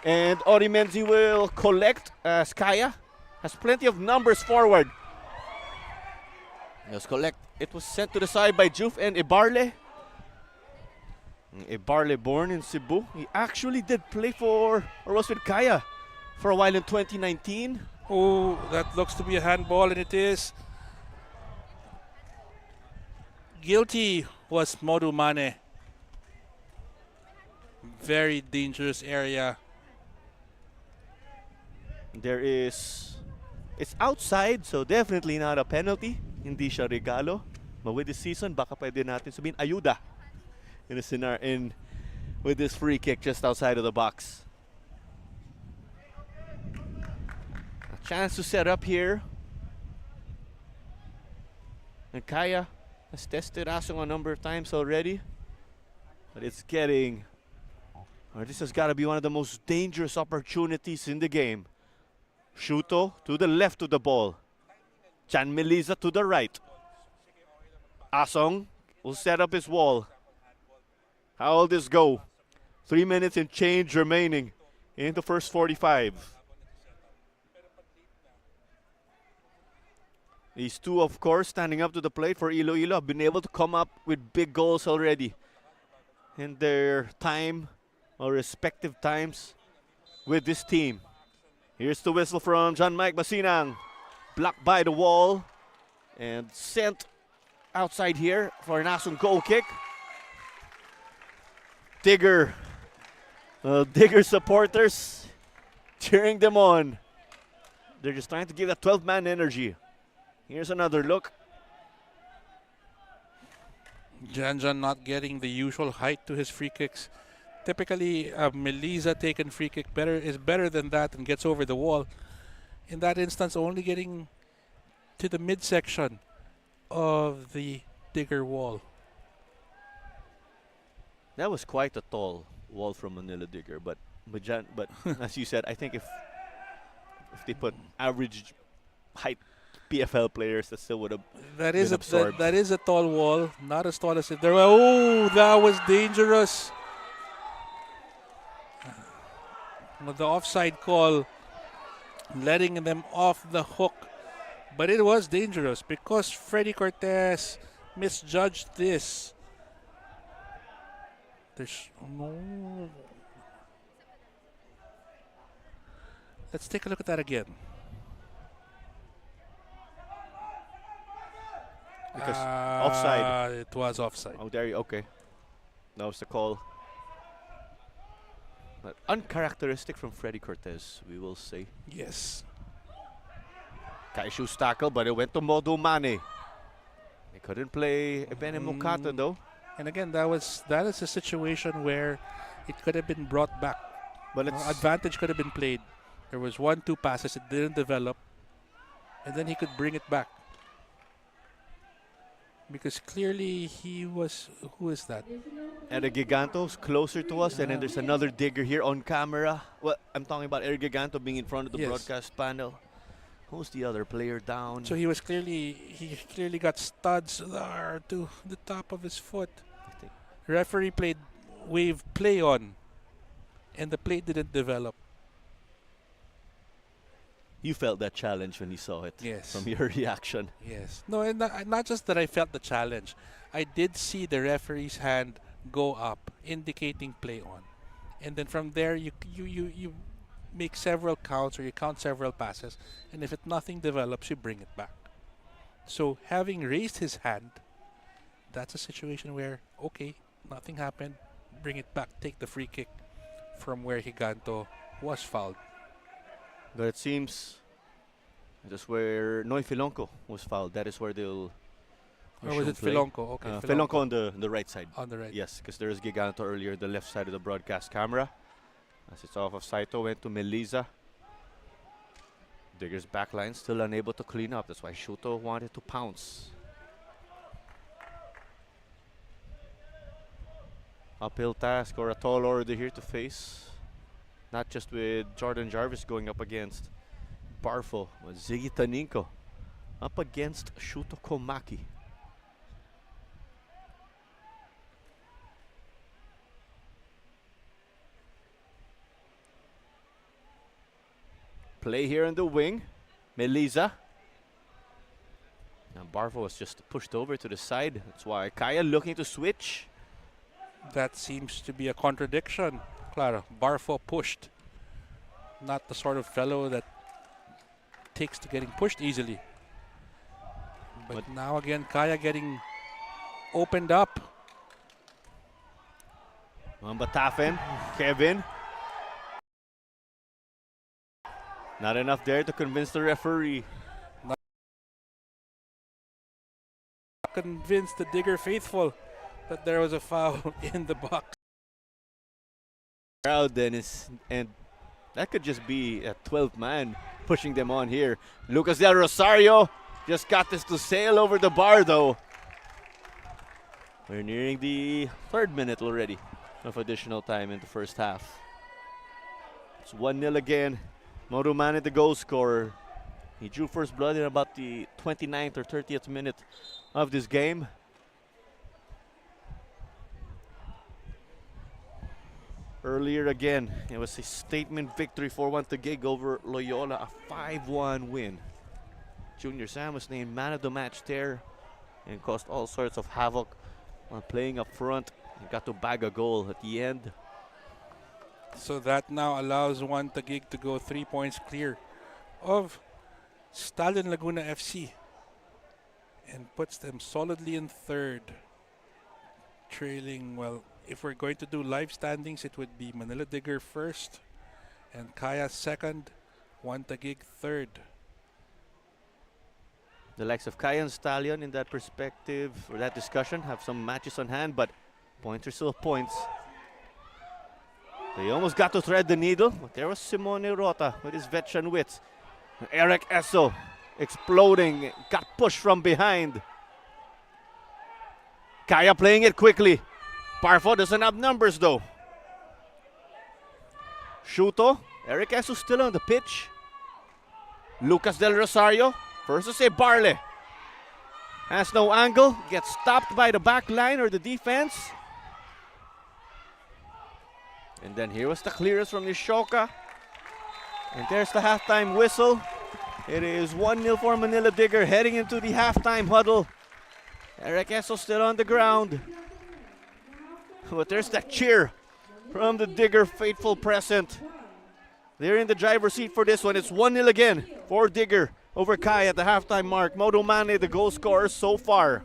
And Orimenzi will collect as Kaya has plenty of numbers forward. Let's collect. It was sent to the side by Juf and Ibarle. Ibarle born in Cebu. He actually did play for, or was with Kaya for a while in 2019. Oh, that looks to be a handball, and it is. Guilty was Modu Mane. Very dangerous area. It's outside, so definitely not a penalty. Hindi siya regalo. But with this season, baka pwede natin sabihin ayuda in a scenario with this free kick just outside of the box. A chance to set up here. And Kaya has tested Asong a number of times already. But it's getting, or this has got to be one of the most dangerous opportunities in the game. Shuto to the left of the ball. Chan Meliza to the right. Asong will set up his wall. How will this go? 3 minutes and change remaining in the first 45. These two, of course, standing up to the plate for Iloilo, have been able to come up with big goals already in their time or respective times with this team. Here's the whistle from John Mike Basinang. Blocked by the wall and sent outside here for an Asong goal kick. Digger supporters cheering them on. They're just trying to give that 12-man energy. Here's another look. Janjan not getting the usual height to his free kicks. Typically, a Melisa taken free kick is better than that and gets over the wall. In that instance, only getting to the midsection of the Digger wall. That was quite a tall wall from Manila Digger, but as you said, I think if they put average height PFL players, that still would have been absorbed. That is a tall wall, not as tall as it. Oh, that was dangerous. The offside call, letting them off the hook, but it was dangerous because Freddy Cortez misjudged this. There's no. Let's take a look at that again. Because offside. It was offside. Oh, there you okay. That was the call. But uncharacteristic from Freddy Cortez, we will say. Yes. Kaishu's tackle, but it went to Modu Mane. They couldn't play Ebene Mukata though. And again, that is a situation where it could have been brought back. But advantage could have been played. There was 1-2 passes, it didn't develop, and then he could bring it back. Because clearly he was, who is that? Eric Giganto's closer to us, and then there's another Digger here on camera. Well, I'm talking about Eric Giganto being in front of the broadcast panel. Who's the other player down? So he clearly got studs there to the top of his foot. Referee waved play on, and the play didn't develop. You felt that challenge when you saw it. Yes. From your reaction. Yes. No, and not just that I felt the challenge. I did see the referee's hand go up, indicating play on. And then from there, you make several counts, or you count several passes. And if nothing develops, you bring it back. So having raised his hand, that's a situation where, okay, nothing happened. Bring it back. Take the free kick from where Giganto was fouled. But it seems that's where Noy Filonco was fouled. That is where they'll. Or was it Filonco? Okay, Filonco on the right side. On the right. Yes, because there is Giganto earlier, the left side of the broadcast camera. As it's off of Saito, went to Melisa. Digger's backline still unable to clean up. That's why Shuto wanted to pounce. Uphill task or a tall order here to face. Not just with Jordan Jarvis going up against Barfo, with Ziggy Taninko up against Shuto Komaki. Play here in the wing. Melisa. Now Barfo was just pushed over to the side. That's why Kaya looking to switch. That seems to be a contradiction. Claro, Barfo pushed. Not the sort of fellow that takes to getting pushed easily. But now again, Kaya getting opened up. Mambatafen, Kevin. Not enough there to convince the referee. Not convince the Digger faithful that there was a foul in the box. Crowd then is, and that could just be a 12th man pushing them on here. Lucas Del Rosario just got this to sail over the bar though. We're nearing the 3rd minute already of additional time in the first half. It's 1-0 again. Moruman, the goal scorer. He drew first blood in about the 29th or 30th minute of this game. Earlier again, it was a statement victory for One Taguig over Loyola, a 5-1 win. Junior Sam was named man of the match there and caused all sorts of havoc while playing up front. He got to bag a goal at the end. So that now allows One Taguig to go 3 points clear of Stallion Laguna FC and puts them solidly in third. Trailing, well, if we're going to do live standings, it would be Manila Digger first and Kaya second, One Taguig third. The likes of Kaya and Stallion in that perspective or that discussion have some matches on hand, but points are still points. They almost got to thread the needle, but there was Simone Rota with his veteran wits. Eric Esso exploding, got pushed from behind. Kaya playing it quickly. Parfo doesn't have numbers though. Shuto, Eric Esso still on the pitch. Lucas Del Rosario versus a Barley. Has no angle, gets stopped by the back line or the defense. And then here was the clearance from Nishoka. And there's the halftime whistle. It is 1-0 for Manila Digger heading into the halftime huddle. Eric Esso still on the ground. But there's that cheer from the Digger faithful present. They're in the driver's seat for this one. It's 1-0 again for Digger over Kai at the halftime mark. Modo Mane, the goal scorer so far.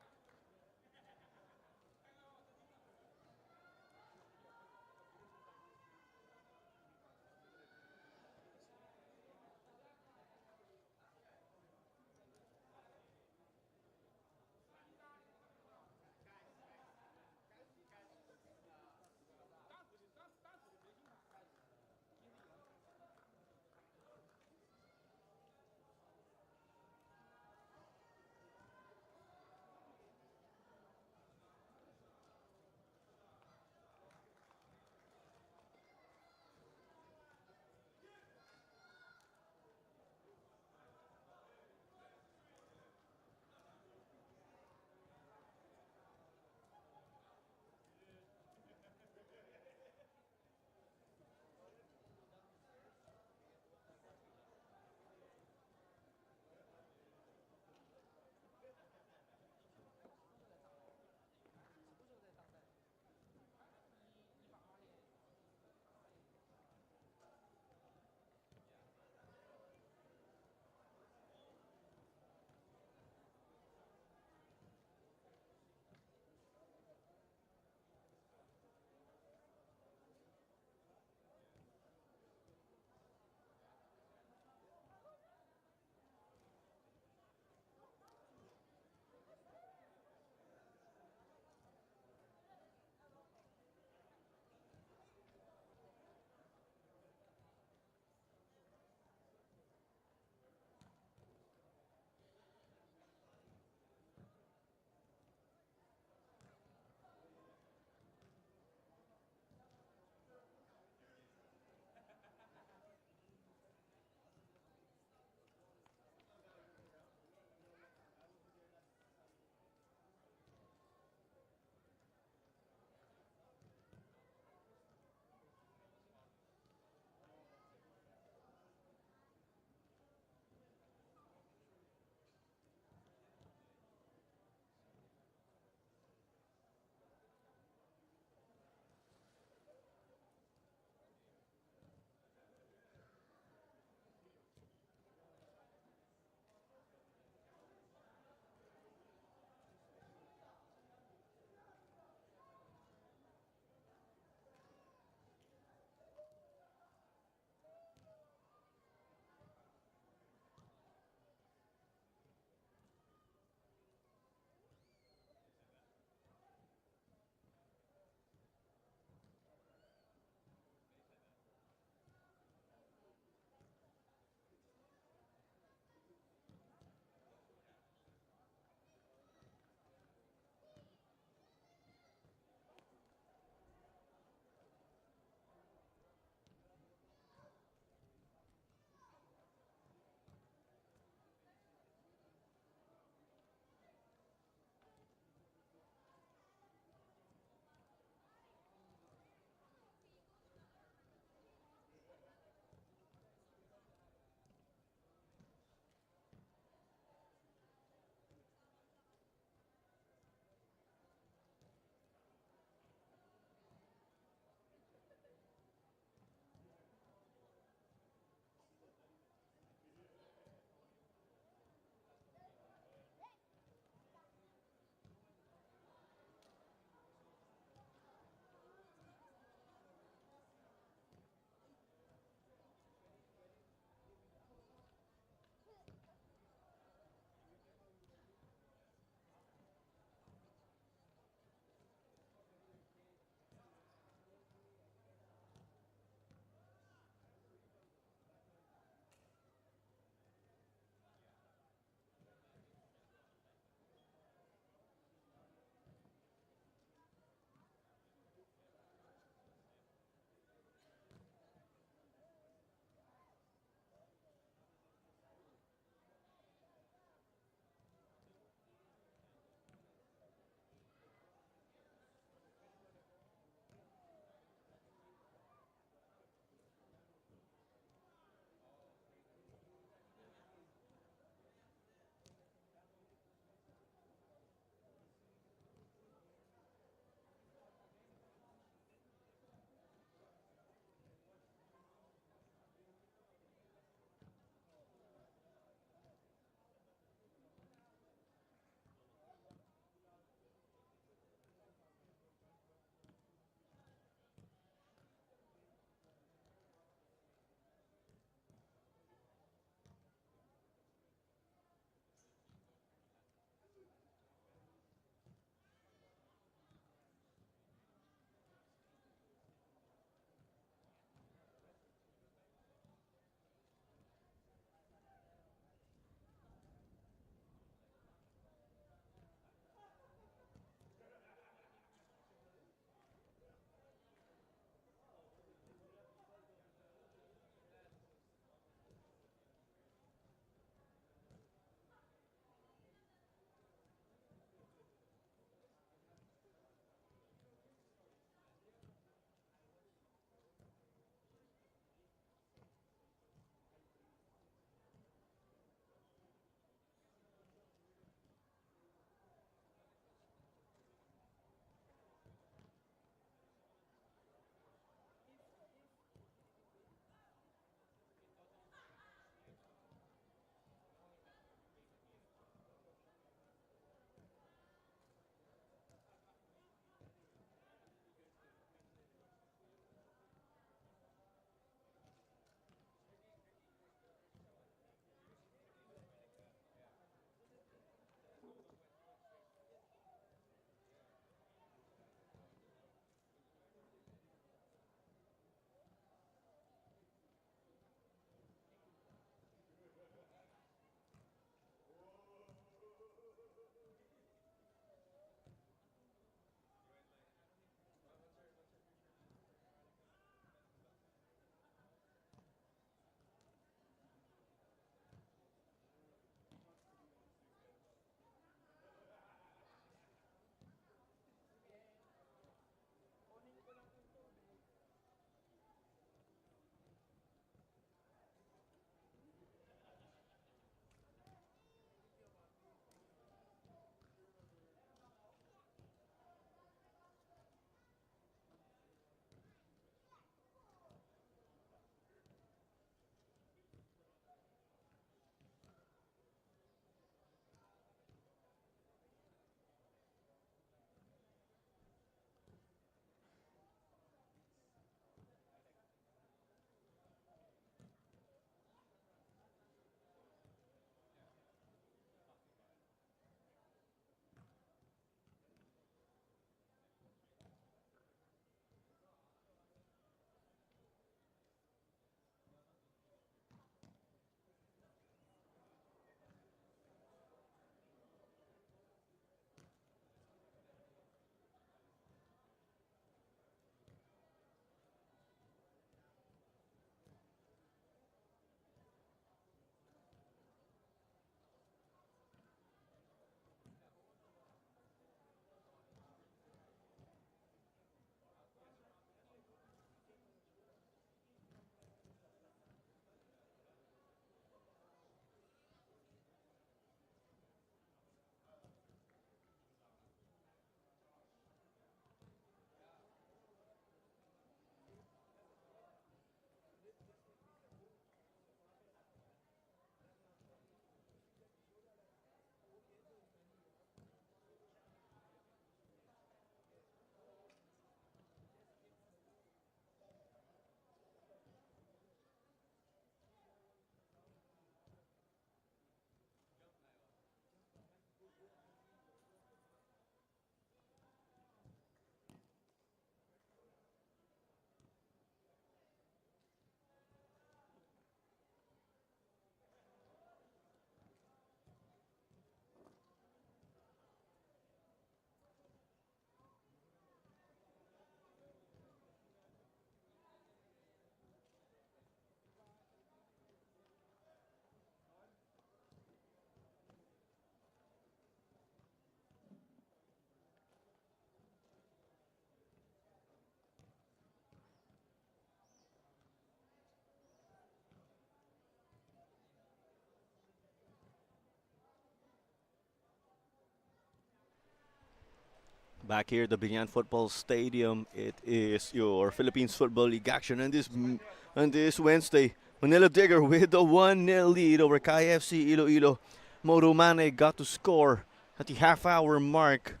Back here at the Binyan Football Stadium, it is your Philippines Football League action on this Wednesday. Manila Digger with a 1-0 lead over KFC Iloilo. Morumane got to score at the half-hour mark.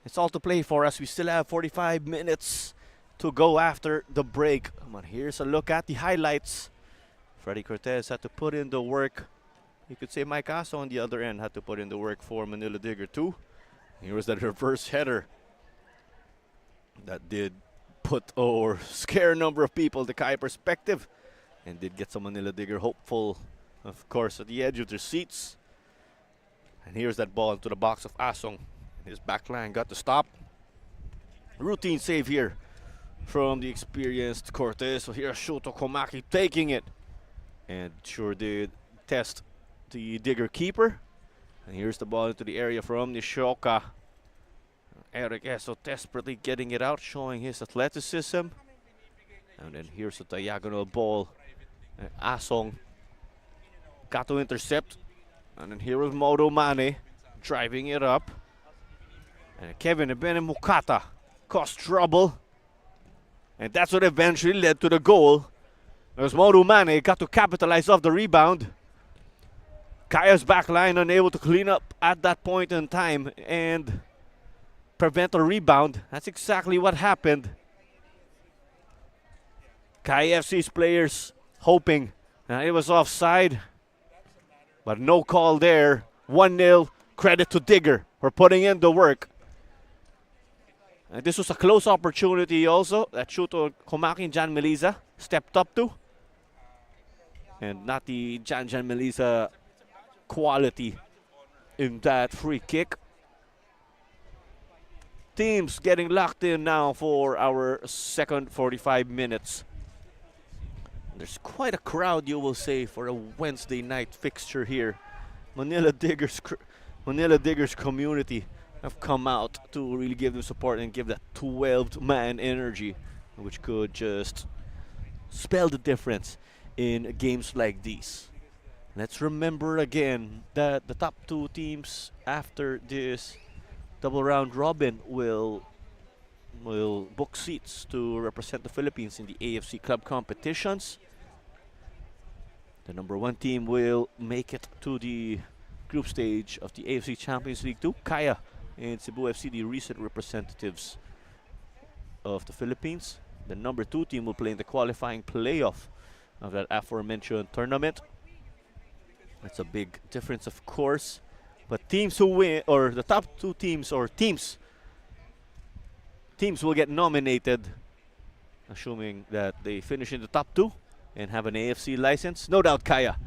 It's all to play for us. We still have 45 minutes to go after the break. But here's a look at the highlights. Freddy Cortez had to put in the work. You could say Mike Aso on the other end had to put in the work for Manila Digger too. Here was that reverse header that did put or scare a number of people to Kai perspective and did get some Manila Digger hopeful, of course, at the edge of their seats. And here's that ball into the box of Asong. His backline got the stop. Routine save here from the experienced Cortez. So here's Shuto Komaki taking it. And sure did test the Digger keeper. And here's the ball into the area from Nishoka. Eric Eso desperately getting it out, showing his athleticism. And then here's a diagonal ball. Asong got to intercept. And then here was Modo Mane driving it up. And Kevin Ebenemukata caused trouble. And that's what eventually led to the goal. As Modo Mane got to capitalize off the rebound. Kaya's backline unable to clean up at that point in time and prevent a rebound. That's exactly what happened. KFC's players hoping it was offside, but no call there. 1-0, credit to Digger for putting in the work. And this was a close opportunity also that Shuto Komaki and Jan Melisa stepped up to. And not the Jan Melisa quality in that free kick. Teams getting locked in now for our second 45 minutes. There's quite a crowd, you will say, for a Wednesday night fixture here. Manila Diggers community have come out to really give them support and give that 12-man energy, which could just spell the difference in games like these. Let's remember again that the top two teams after this double round robin will book seats to represent the Philippines in the AFC club competitions. The number one team will make it to the group stage of the AFC Champions League 2. Kaya and Cebu FC, the recent representatives of the Philippines. The number two team will play in the qualifying playoff of that aforementioned tournament. That's a big difference, of course. But teams who win, or the top two teams, or teams will get nominated, assuming that they finish in the top two and have an AFC license. No doubt Kaya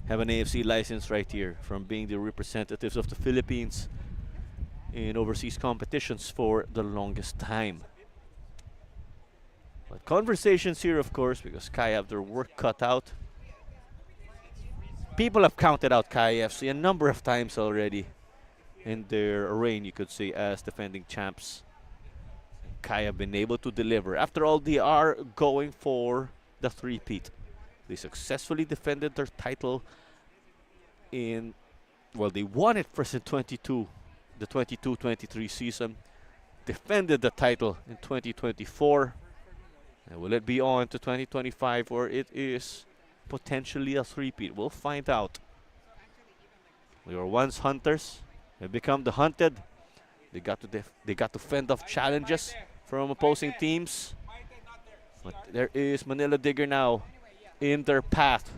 have an AFC license right here from being the representatives of the Philippines in overseas competitions for the longest time. But conversations here, of course, because Kaya have their work cut out. People have counted out Kaya FC a number of times already in their reign, you could say, as defending champs. Kaya have been able to deliver. After all, they are going for the three-peat. They successfully defended their title in, well, they won it first in the 22-23 season. Defended the title in 2024. And will it be on to 2025, or it is potentially a three-peat? We'll find out. We were once hunters. They become the hunted. They got to fend off challenges from opposing teams. But there is Manila Digger now in their path.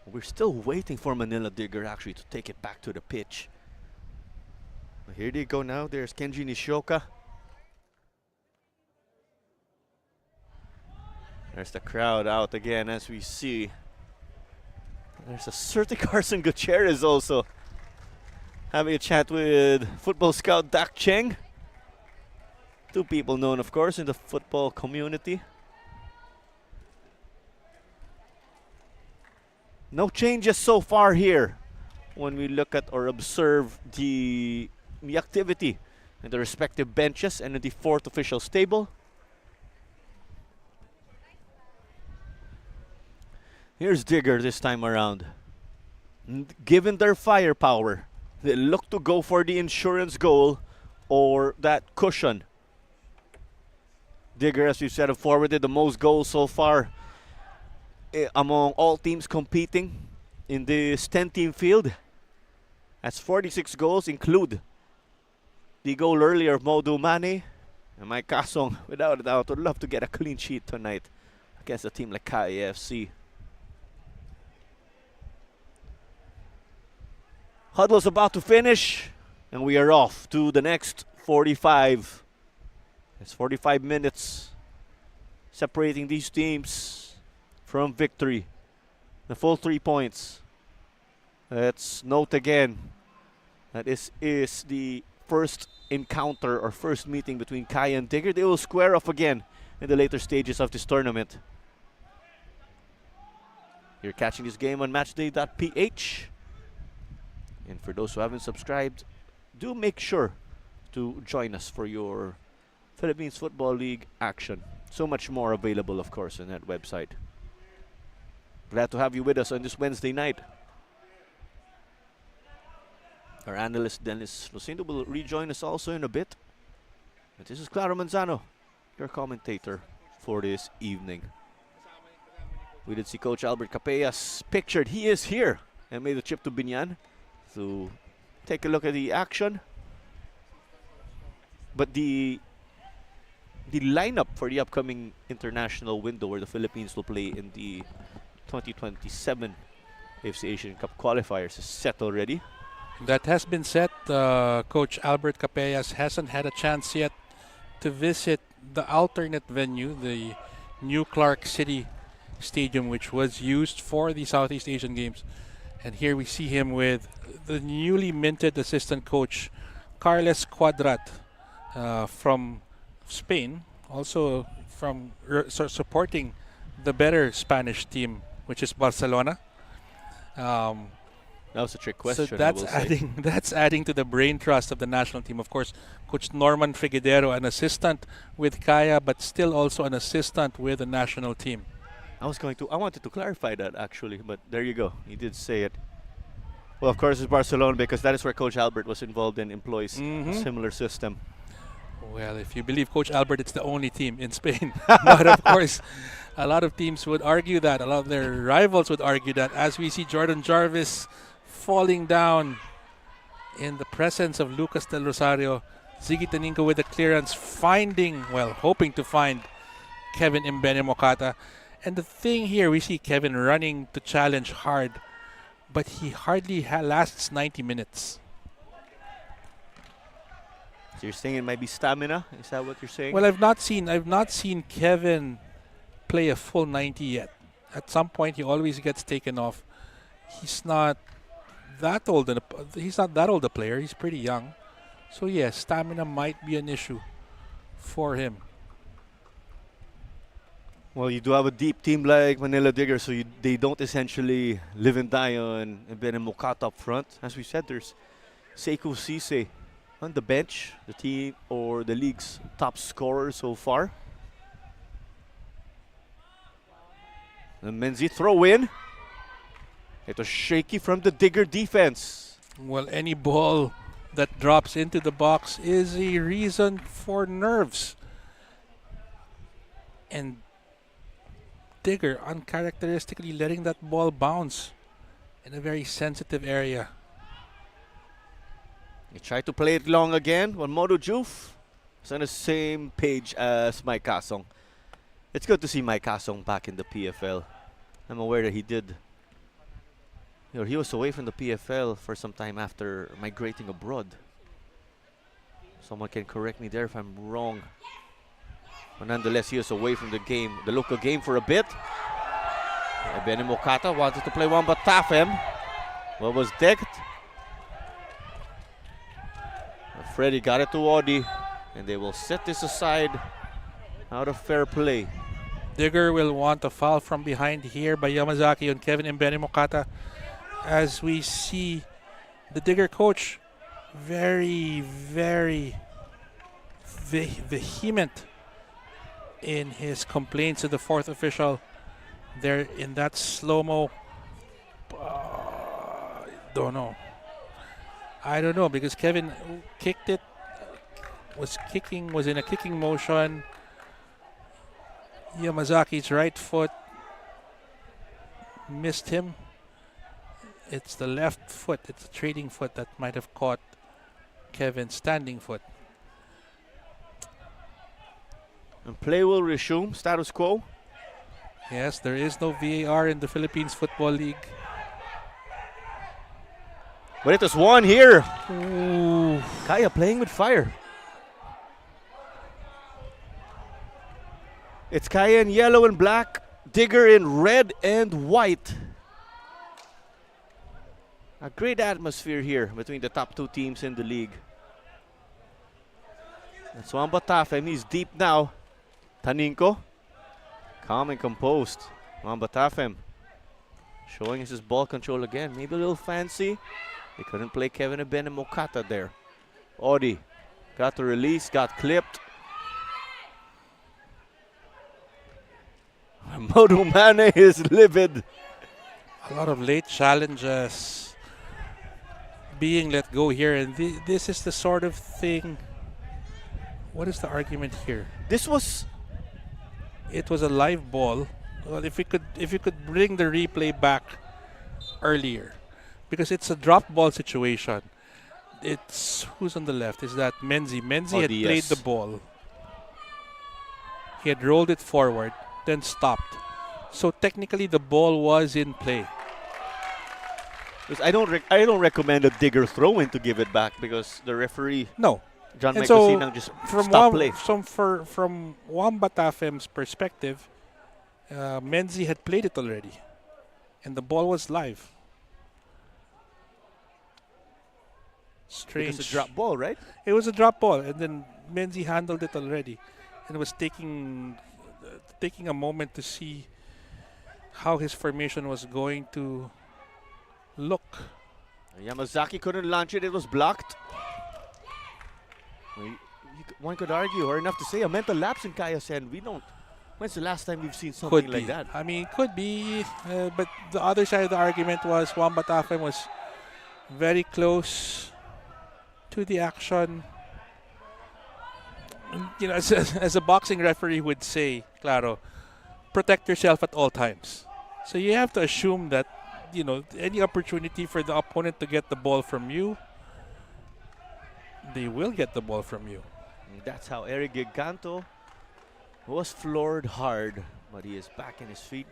We're still waiting for Manila Digger actually to take it back to the pitch. But here they go now. There's Kenji Nishoka. There's the crowd out again as we see. There's a certain Carson Gutierrez also having a chat with football scout Dak Cheng. Two people known, of course, in the football community. No changes so far here when we look at or observe the activity in the respective benches and in the fourth official stable. Here's Digger this time around. Given their firepower, They look to go for the insurance goal or that cushion. Digger, as you said, have forwarded the most goals so far among all teams competing in this 10-team field. That's 46 goals, include the goal earlier of Modu Mane. And Mike Kasong, without a doubt, would love to get a clean sheet tonight against a team like KAFC. Huddle's about to finish, and we are off to the next 45. It's 45 minutes separating these teams from victory. The full 3 points. Let's note again that this is the first encounter or first meeting between Kaya and Digger. They will square off again in the later stages of this tournament. You're catching this game on matchday.ph. And for those who haven't subscribed, do make sure to join us for your Philippines Football League action. So much more available, of course, on that website. Glad to have you with us on this Wednesday night. Our analyst Dennis Lucindo will rejoin us also in a bit. But this is Claro Manzano, your commentator for this evening. We did see Coach Albert Capellas pictured. He is here and made the trip to Binyan to take a look at the action. But the lineup for the upcoming international window where the Philippines will play in the 2027 AFC Asian Cup qualifiers is set already. That has been set. Coach Albert Capellas hasn't had a chance yet to visit the alternate venue, the new Clark City Stadium, which was used for the Southeast Asian Games. And here we see him with the newly minted assistant coach, Carles Cuadrat, from Spain, also from supporting the better Spanish team, which is Barcelona. That was a trick question. So that's adding to the brain trust of the national team. Of course, Coach Norman Figueroa, an assistant with Kaya, but still also an assistant with the national team. I wanted to clarify that actually, but there you go. He did say it. Well, of course, it's Barcelona because that is where Coach Albert was involved and employs a similar system. Well, if you believe Coach Albert, it's the only team in Spain. But of course, a lot of teams would argue that. A lot of their rivals would argue that. As we see Jordan Jarvis falling down in the presence of Lucas Del Rosario, Ziggy Taninko with the clearance, hoping to find Kevin Mbene Mokata. And the thing here, we see Kevin running to challenge hard, but he hardly lasts 90 minutes. So you're saying it might be stamina? Is that what you're saying? Well, I've not seen Kevin play a full 90 yet. At some point, he always gets taken off. He's not that old. He's not that old a player. He's pretty young. So yes, stamina might be an issue for him. Well, you do have a deep team like Manila Digger, so they don't essentially live and die on Ben and Mokata up front. As we said, there's Sekou Cisse on the bench, the team or the league's top scorer so far. The Menzi throw in. It was shaky from the Digger defense. Well, any ball that drops into the box is a reason for nerves. And Digger uncharacteristically letting that ball bounce in a very sensitive area. He tried to play it long again. But Modu Juf is on the same page as Mike Kasong. It's good to see Mike Kasong back in the PFL. I'm aware that he was away from the PFL for some time after migrating abroad. Someone can correct me there if I'm wrong. But nonetheless, he was away from the local game for a bit. Benny Mokata wanted to play one, but Tafem was decked. Freddy got it to Odi, and they will set this aside out of fair play. Digger will want a foul from behind here by Yamazaki on Kevin Mbene Mokata. As we see the Digger coach very, very vehement in his complaints to the fourth official there in that slow-mo. Don't know. I don't know because Kevin kicked it, was in a kicking motion. Yamazaki's right foot missed him. It's the left foot, it's the trading foot that might have caught Kevin's standing foot. And play will resume, status quo. Yes, there is no VAR in the Philippines Football League. But it was one here. Ooh. Kaya playing with fire. It's Kaya in yellow and black, Digger in red and white. A great atmosphere here between the top two teams in the league. That's Wamba Tafem. He's deep now. Taninko, calm and composed. Wamba Tafem showing us his ball control again. Maybe a little fancy. They couldn't play Kevin Eben and Mokata there. Odi got the release, got clipped. Modu Mane is livid. A lot of late challenges being let go here, and this is the sort of thing. What is the argument here? This was It was a live ball. Well, if you could bring the replay back earlier, because it's a drop ball situation. It's who's on the left? Is that Menzi? Menzi had Odi, played yes. the ball. He had rolled it forward, then stopped. So technically, the ball was in play. I don't recommend a Digger throw in to give it back because the referee No. John And so, Mecosina just stopped play. from Wamba Tafem's perspective, Menzi had played it already, and the ball was live. Strange. Because it's a drop ball, right? It was a drop ball, and then Menzi handled it already, and was taking a moment to see how his formation was going to look. Yamazaki couldn't launch it. It was blocked. Well, one could argue, or enough to say, a mental lapse in Kaya's end. When's the last time we've seen something Could like be. that? I mean, could be. But the other side of the argument was Wamba Tafem was very close to the action. You know, as a boxing referee would say, Claro, protect yourself at all times. So you have to assume that, any opportunity for the opponent to get the ball from you, they will get the ball from you. And that's how Eric Giganto was floored hard, but he is back in his feet.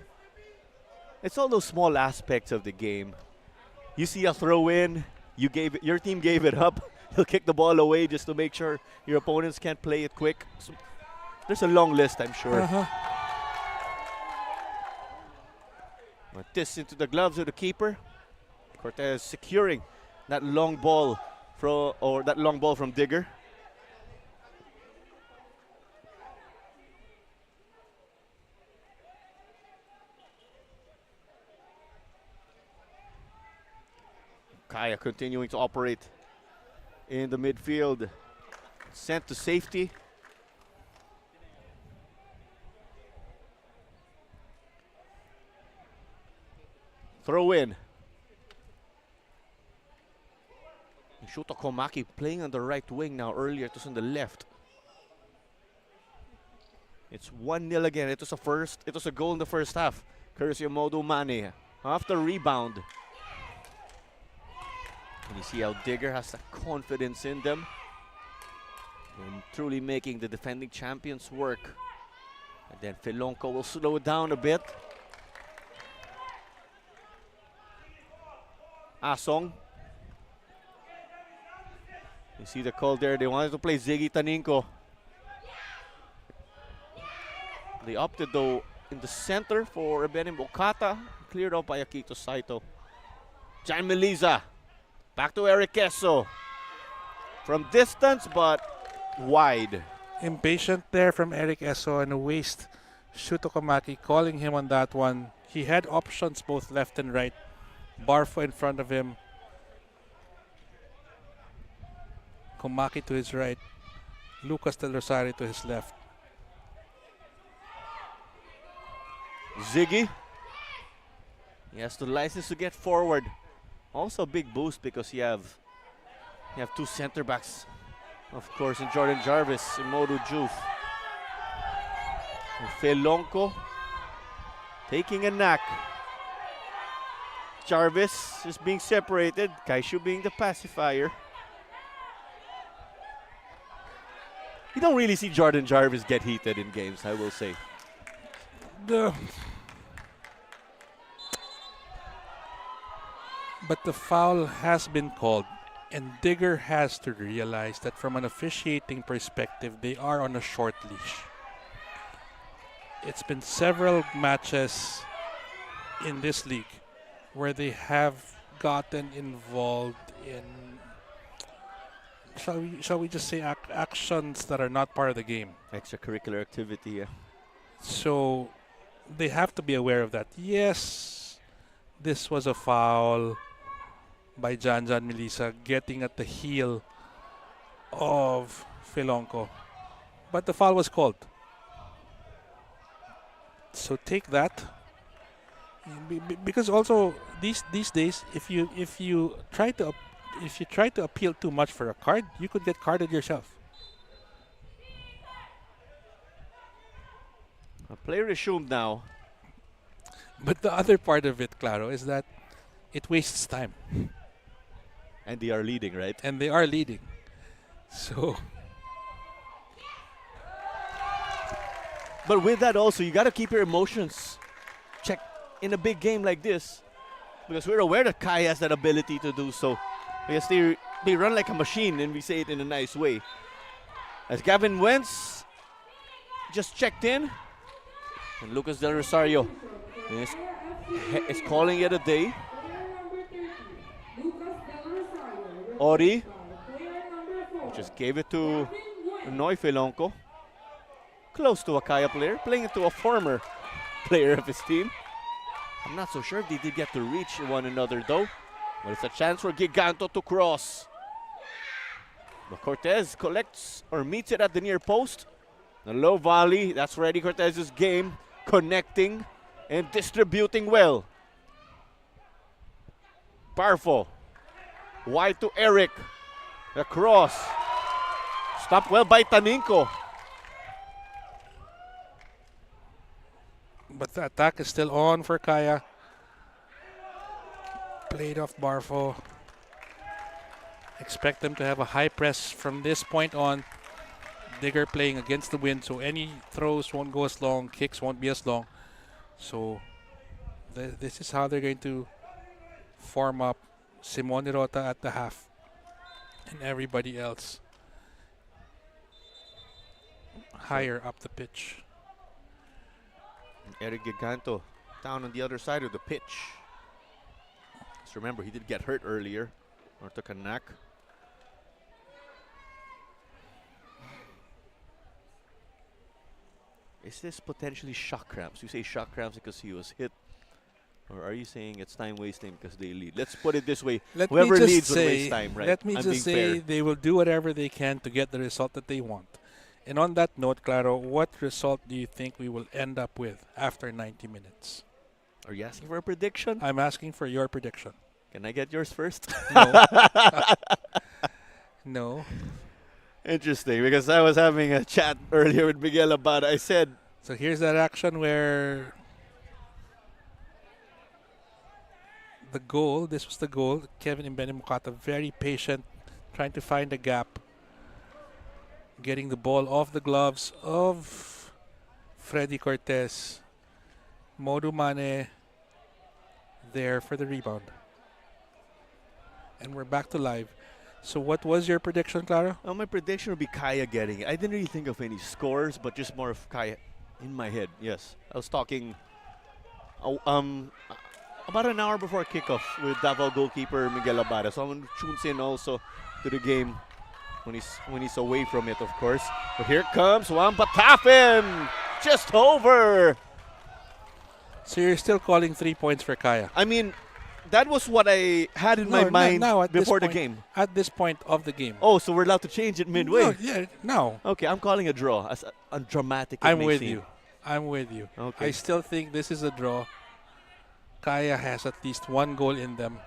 It's all those small aspects of the game. You see a throw in, your team gave it up. He'll kick the ball away just to make sure your opponents can't play it quick. So there's a long list, I'm sure. But this into the gloves of the keeper. Cortez securing that long ball from Digger. Kaya continuing to operate in the midfield. Sent to safety. Throw in. Shuto Komaki playing on the right wing now. Earlier it was on the left. It's 1-0 again. It was a goal in the first half. Courtesy of Modu Mane. After rebound. And you see how Digger has the confidence in them. And truly making the defending champions work. And then Filonco will slow it down a bit. Asong. You see the call there. They wanted to play Ziggy Taninko. They opted though in the center for Eben Okata. Cleared off by Akito Saito. Jan Meliza. Back to Eric Queso. From distance but wide. Impatient there from Eric Eso and a waste. Shutokomaki calling him on that one. He had options both left and right. Barfo in front of him. Komaki to his right. Lucas Del Rosario to his left. Ziggy. He has the license to get forward. Also a big boost because you have You have two center backs, of course, in Jordan Jarvis and Modu Juve. Felonco taking a knack. Jarvis just being separated. Kaishu being the pacifier. You don't really see Jordan Jarvis get heated in games, I will say. But the foul has been called, and Digger has to realize that from an officiating perspective, they are on a short leash. It's been several matches in this league where they have gotten involved in, shall we just say, actions that are not part of the game. Extracurricular activity, yeah. So they have to be aware of that. Yes, this was a foul by Jan Melissa getting at the heel of Felonco. But the foul was called. So take that. Because also these days, if you try to appeal too much for a card, you could get carded yourself. A play resumed now. But the other part of it, Claro, is that it wastes time. And they are leading, right? And they are leading. So. But with that also, you got to keep your emotions checked in a big game like this. Because we're aware that Kai has that ability to do so. Because they run like a machine, and we say it in a nice way. As Gavin Wentz just checked in. And Lucas Del Rosario is calling it a day. Ori just gave it to Noy Felonco. Close to a Kaya player, playing it to a former player of his team. I'm not so sure if they did get to reach one another though. But it's a chance for Giganto to cross. But Cortez collects or meets it at the near post. The low volley, that's Freddy Cortez's game. Connecting and distributing well. Parfo. Wide to Eric. The cross. Stopped well by Taninko. But the attack is still on for Kaya. Played off Barfo. Expect them to have a high press from this point on. Digger playing against the wind, so any throws won't go as long, kicks won't be as long. So this is how they're going to form up Simone Rota at the half and everybody else higher up the pitch. Eric Giganto down on the other side of the pitch. Just remember, he did get hurt earlier, or took a knock. Is this potentially shock cramps? You say shock cramps because he was hit, or are you saying it's time wasting because they lead? Let's put it this way: whoever leads will waste time, right? Let me I'm just say fair. they will do whatever they can to get the result that they want. And on that note, Claro, what result do you think we will end up with after 90 minutes? Are you asking for a prediction? I'm asking for your prediction. Can I get yours first? No. No. Interesting, because I was having a chat earlier with Miguel about it. I said, So here's that action where the goal, this was the goal, Kevin Mbenimukata, very patient, trying to find a gap, getting the ball off the gloves of Freddy Cortez. Modu Mane there for the rebound. And we're back to live. So what was your prediction, Clara? my prediction would be Kaya getting it. I didn't really think of any scores, but just more of Kaya in my head. Yes, I was talking about an hour before kickoff with Davao goalkeeper Miguel Abada. Someone tunes in also to the game when he's away from it, of course. But here comes Juan Patapin, just over. So you're still calling 3 points for Kaya? I mean, that was what I had in my mind now before the point, game. At this point of the game. Oh, so we're allowed to change it midway? No, yeah, no. Okay, I'm calling a draw, as dramatic it I'm may with seem. you. I'm with you. Okay. I still think this is a draw. Kaya has at least one goal in them.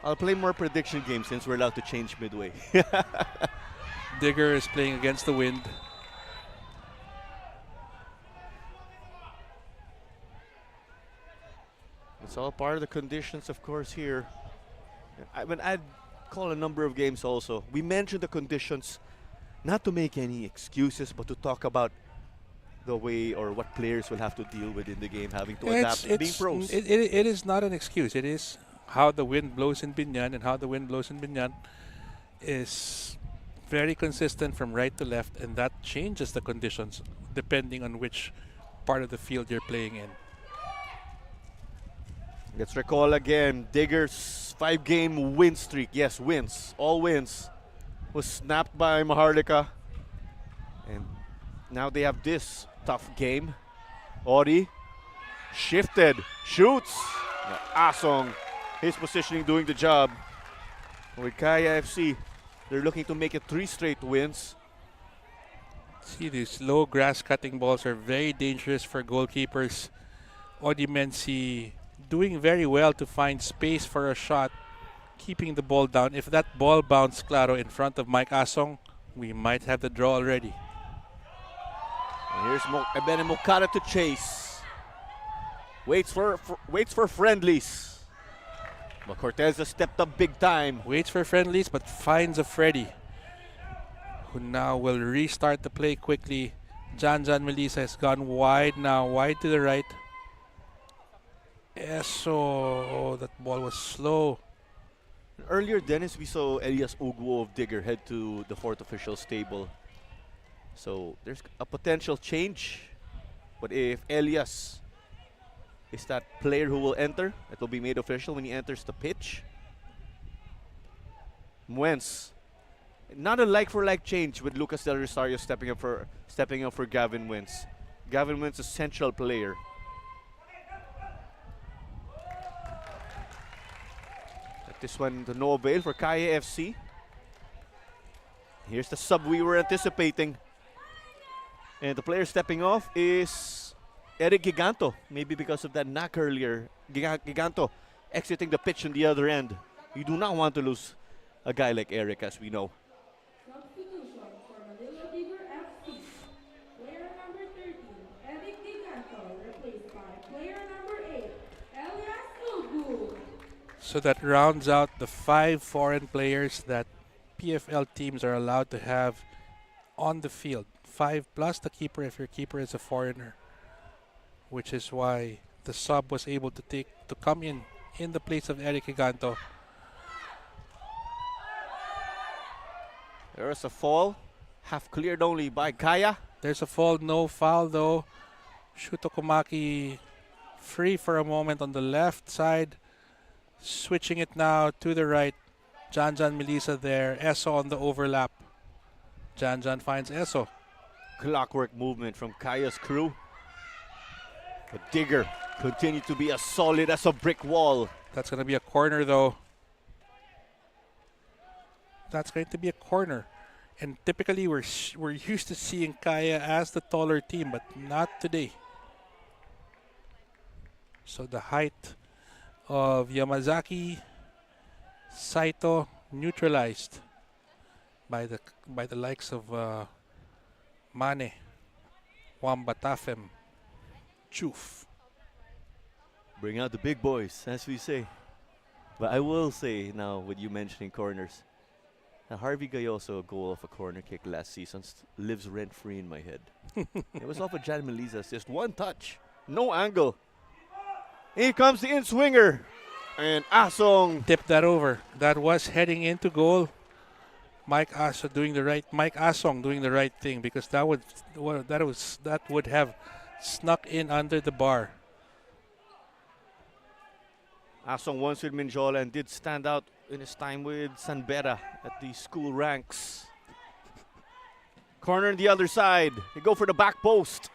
I'll play more prediction games since we're allowed to change midway. Digger is playing against the wind. It's all part of the conditions, of course, here. I'd call a number of games also. We mentioned the conditions, not to make any excuses, but to talk about the way or what players will have to deal with in the game, having to adapt to being pros. It is not an excuse. It is how the wind blows in Binyan, and how the wind blows in Binyan is very consistent from right to left, and that changes the conditions depending on which part of the field you're playing in. Let's recall again, Digger's 5-game win streak. Yes, wins. All wins. Was snapped by Maharlika. And now they have this tough game. Ori shifted, shoots. Asong, his positioning doing the job. With Kaya FC, they're looking to make it 3 straight wins. See, these low grass cutting balls are very dangerous for goalkeepers. Odimensi doing very well to find space for a shot, keeping the ball down. If that ball bounced, Claro, in front of Mike Asong, we might have the draw already. And here's Ebene Mokara to chase. Waits for friendlies. But Cortez has stepped up big time. Waits for friendlies, but finds a Freddy, who now will restart the play quickly. Jan Melissa has gone wide now, wide to the right. Oh, that ball was slow. Earlier, Dennis, we saw Elias Uguo of Digger head to the 4th official stable. So there's a potential change. But if Elias is that player who will enter, it will be made official when he enters the pitch. Muens, not a like-for-like change with Lucas Del Rosario stepping up for Gavin Wentz. Gavin Wentz, a central player. This one to no avail for Kaya FC. Here's the sub we were anticipating. And the player stepping off is Eric Giganto. Maybe because of that knock earlier. Giganto exiting the pitch on the other end. You do not want to lose a guy like Eric, as we know. Substitution for Manila Digger FC. Player number 13, Eric Giganto, replaced by player number 8, Elias Ugu. So that rounds out the 5 foreign players that PFL teams are allowed to have on the field. 5 plus the keeper if your keeper is a foreigner, which is why the sub was able to come in the place of Eric Giganto. There's a fall, half cleared only by Kaya. There's a fall, no foul though. Shuto Komaki free for a moment on the left side. Switching it now to the right. Jan Melissa there. Eso on the overlap. Jan finds Eso. Clockwork movement from Kaya's crew. But Digger continued to be as solid as a brick wall. That's going to be a corner though. That's going to be a corner. And typically we're used to seeing Kaya as the taller team, but not today. So the height of Yamazaki, Saito neutralized by the likes of Mane, Wamba Tafem, Chuf. Bring out the big boys, as we say. But I will say now, with you mentioning corners, Harvey Gayoso goal of a corner kick last season lives rent-free in my head. It was off of Jan Melissa assist. One touch, no angle. Here comes the in-swinger. And Asong Tipped that over. That was heading into goal. Mike Asong doing the right thing, because that would have snuck in under the bar. Asong once with Minjola and did stand out in his time with Sanbera at the school ranks. Corner on the other side. They go for the back post.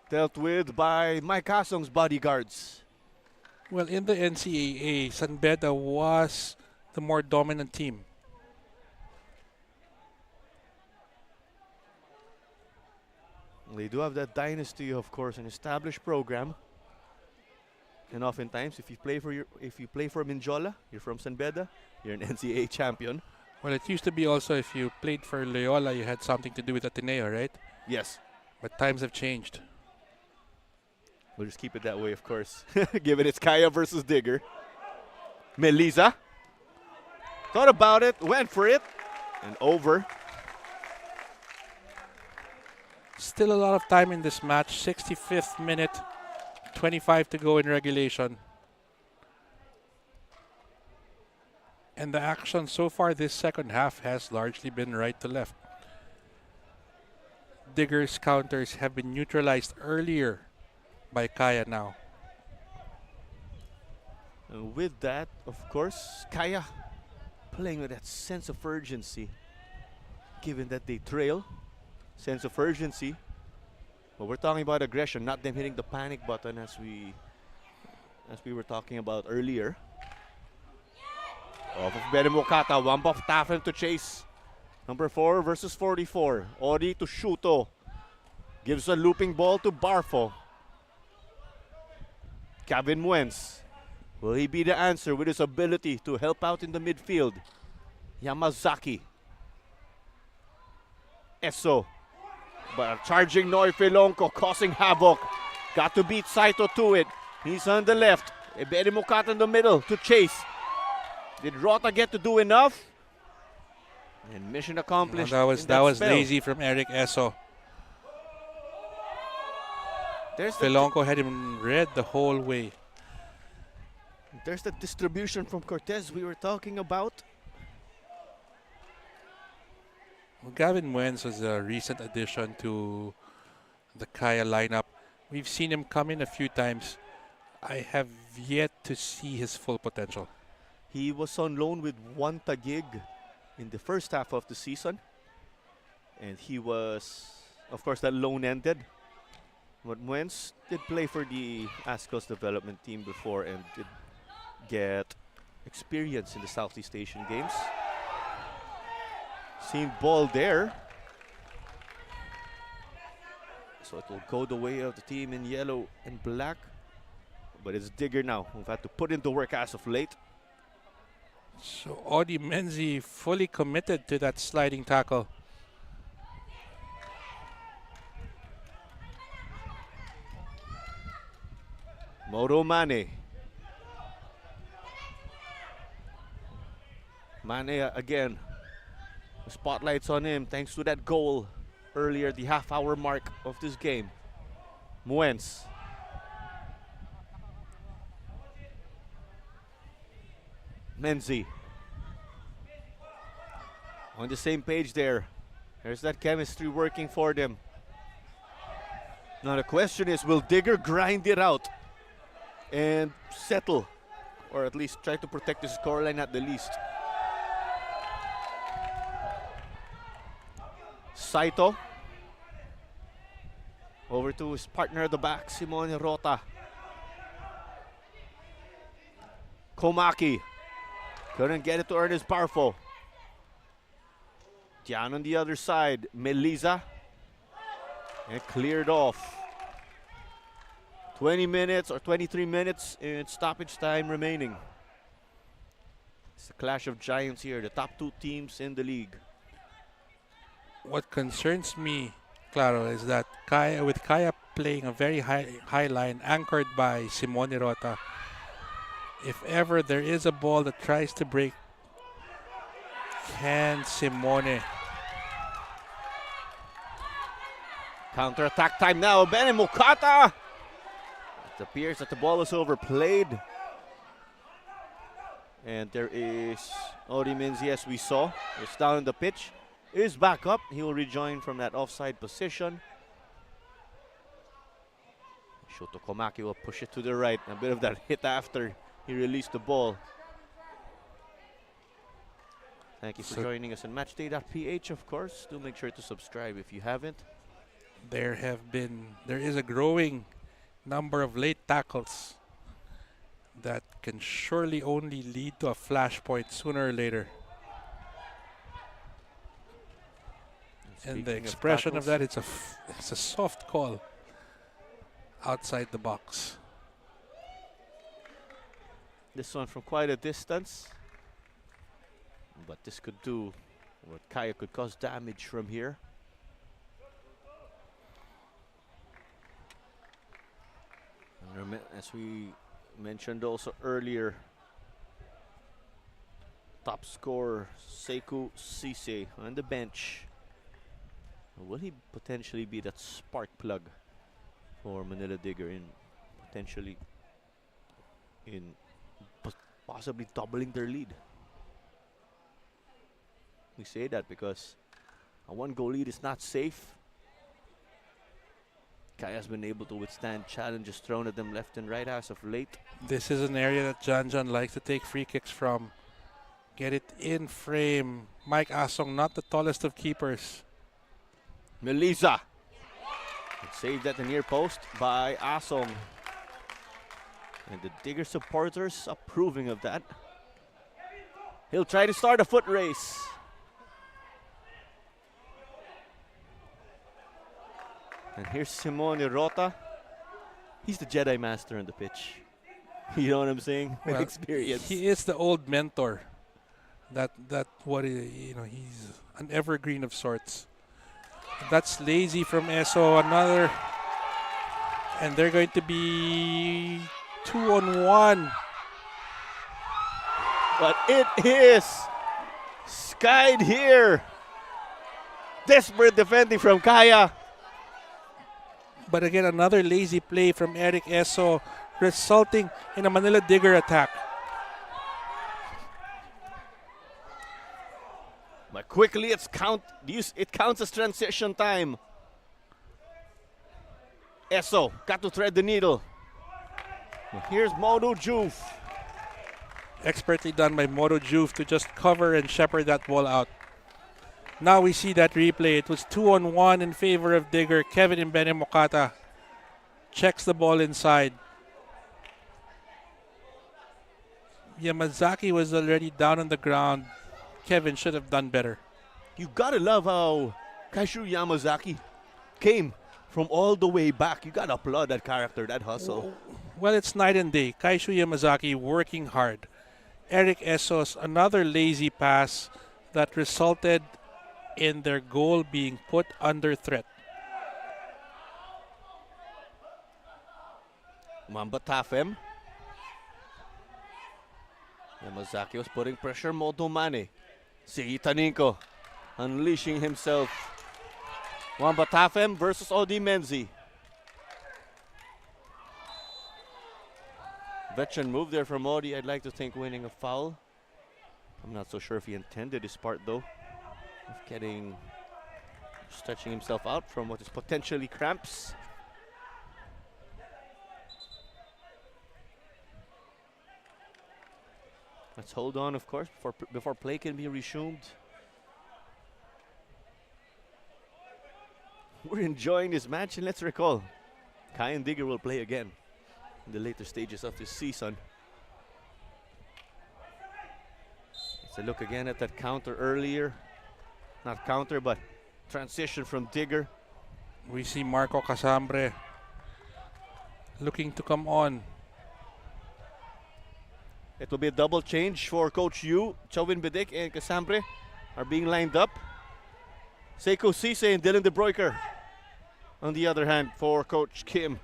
Dealt with by Mike Asong's bodyguards. Well, in the NCAA, Sanbeda was the more dominant team. They do have that dynasty, of course, an established program. And oftentimes, if you play for Minjola, you're from San Beda, you're an NCAA champion. Well, it used to be also if you played for Loyola, you had something to do with Ateneo, right? Yes, But times have changed. we'll just keep it that way, of course. Given it's Kaya versus Digger. Melisa thought about it, went for it, and over. Still a lot of time in this match. 65th minute, 25 to go in regulation. And the action so far this second half has largely been right to left. Digger's counters have been neutralized earlier by Kaya now. And with that, of course, Kaya playing with that sense of urgency. Given that they trail, sense of urgency. But we're talking about aggression, not them hitting the panic button as we were talking about earlier. Off of Benimokata, one buff Taffen to chase. Number 4 versus 44. Odi to Shuto. Gives a looping ball to Barfo. Kevin Muenz. Will he be the answer with his ability to help out in the midfield? Yamazaki. Eso. But charging Noy Filonco, causing havoc. Got to beat Saito to it. He's on the left. Benimokata in the middle to chase. Did Rota get to do enough? And mission accomplished. That was spell. lazy from Eric Eso. There's the, Filonco had him read the whole way. there's the distribution from Cortez we were talking about. Well, Gavin Muenz was a recent addition to the Kaya lineup. We've seen him come in a few times. I have yet to see his full potential. He was on loan with one Taguig in the first half of the season. And he was, of course, that loan ended. But Muenz did play for the Ascos development team before and did get experience in the Southeast Asian Games. Seen ball there. So it will go the way of the team in yellow and black. But it's Digger now, who've had to put in the work as of late. So Audi Menzi fully committed to that sliding tackle. Moro Mane. Mane again. The spotlight's on him thanks to that goal earlier, the half-hour mark of this game. Muenz. Menzi. On the same page there. There's that chemistry working for them. Now the question is, will Digger grind it out and settle, or at least try to protect the scoreline at the least? Saito over to his partner at the back, Simone Rota. Komaki couldn't get it to Ernest Barfo. Down on the other side, Melisa, and cleared off. 20 minutes or 23 minutes in stoppage time remaining. It's a clash of giants here, the top two teams in the league. What concerns me, Claro, is that Kaya playing a very high line anchored by Simone Rota, if ever there is a ball that tries to break, can Simone? Counter-attack time now, Benimokata! It appears that the ball is overplayed. And there is Odi Minzi, as we saw. It's down on the pitch. Is back up. He will rejoin from that offside position. Shoto Komaki will push it to the right. A bit of that hit after he released the ball. Thank you for joining us on matchday.ph, of course. Do make sure to subscribe if you haven't. There is a growing number of late tackles that can surely only lead to a flashpoint sooner or later. And the expression of that, it's a soft call outside the box. This one from quite a distance. But this could do, or Kaya could cause damage from here. And as we mentioned also earlier, top scorer Sekou Cisse on the bench. Will he potentially be that spark plug for Manila Digger in potentially in possibly doubling their lead? We say that because a one-goal lead is not safe. Kaya's been able to withstand challenges thrown at them left and right as of late. This is an area that John likes to take free kicks from. Get it in frame. Mike Asong, not the tallest of keepers. Melissa saved at the near post by Asong. And the Digger supporters approving of that. He'll try to start a foot race. And here's Simone Rota. He's the Jedi Master on the pitch. You know what I'm saying? With Well, experience. He is the old mentor. He's an evergreen of sorts. That's lazy from Eso. Another. And they're going to be 2-on-1. But it is skied here. Desperate defending from Kaya. But again, another lazy play from Eric Eso, resulting in a Manila Digger attack. But quickly it counts as transition time. Eso got to thread the needle. Here's Modo Juve. Expertly done by Moto Juve to just cover and shepherd that ball out. Now we see that replay. It was 2-on-1 in favor of Digger. Kevin Mbene Mokata checks the ball inside. Yamazaki was already down on the ground. Kevin should have done better. You gotta love how Kaishu Yamazaki came from all the way back. You gotta applaud that character, that hustle. Well, it's night and day. Kaishu Yamazaki working hard. Eric Esos, another lazy pass that resulted in their goal being put under threat. Mamba Tafem. Yamazaki was putting pressure. Modo Mane. Sigi Taninko unleashing himself. Wamba Tafem versus Odi Menzi. Veteran move there from Odi. I'd like to think winning a foul. I'm not so sure if he intended his part though. Of stretching himself out from what is potentially cramps. Let's hold on, of course, before play can be resumed. We're enjoying this match, and let's recall, Kai and Digger will play again in the later stages of this season. Let's look again at that counter earlier. Not counter, but transition from Digger. We see Marco Casambre looking to come on. It will be a double change for Coach Yu. Chauvin Bidik and Casambre are being lined up. Sekou Cisse and Dylan De Broeker on the other hand for Coach Kim.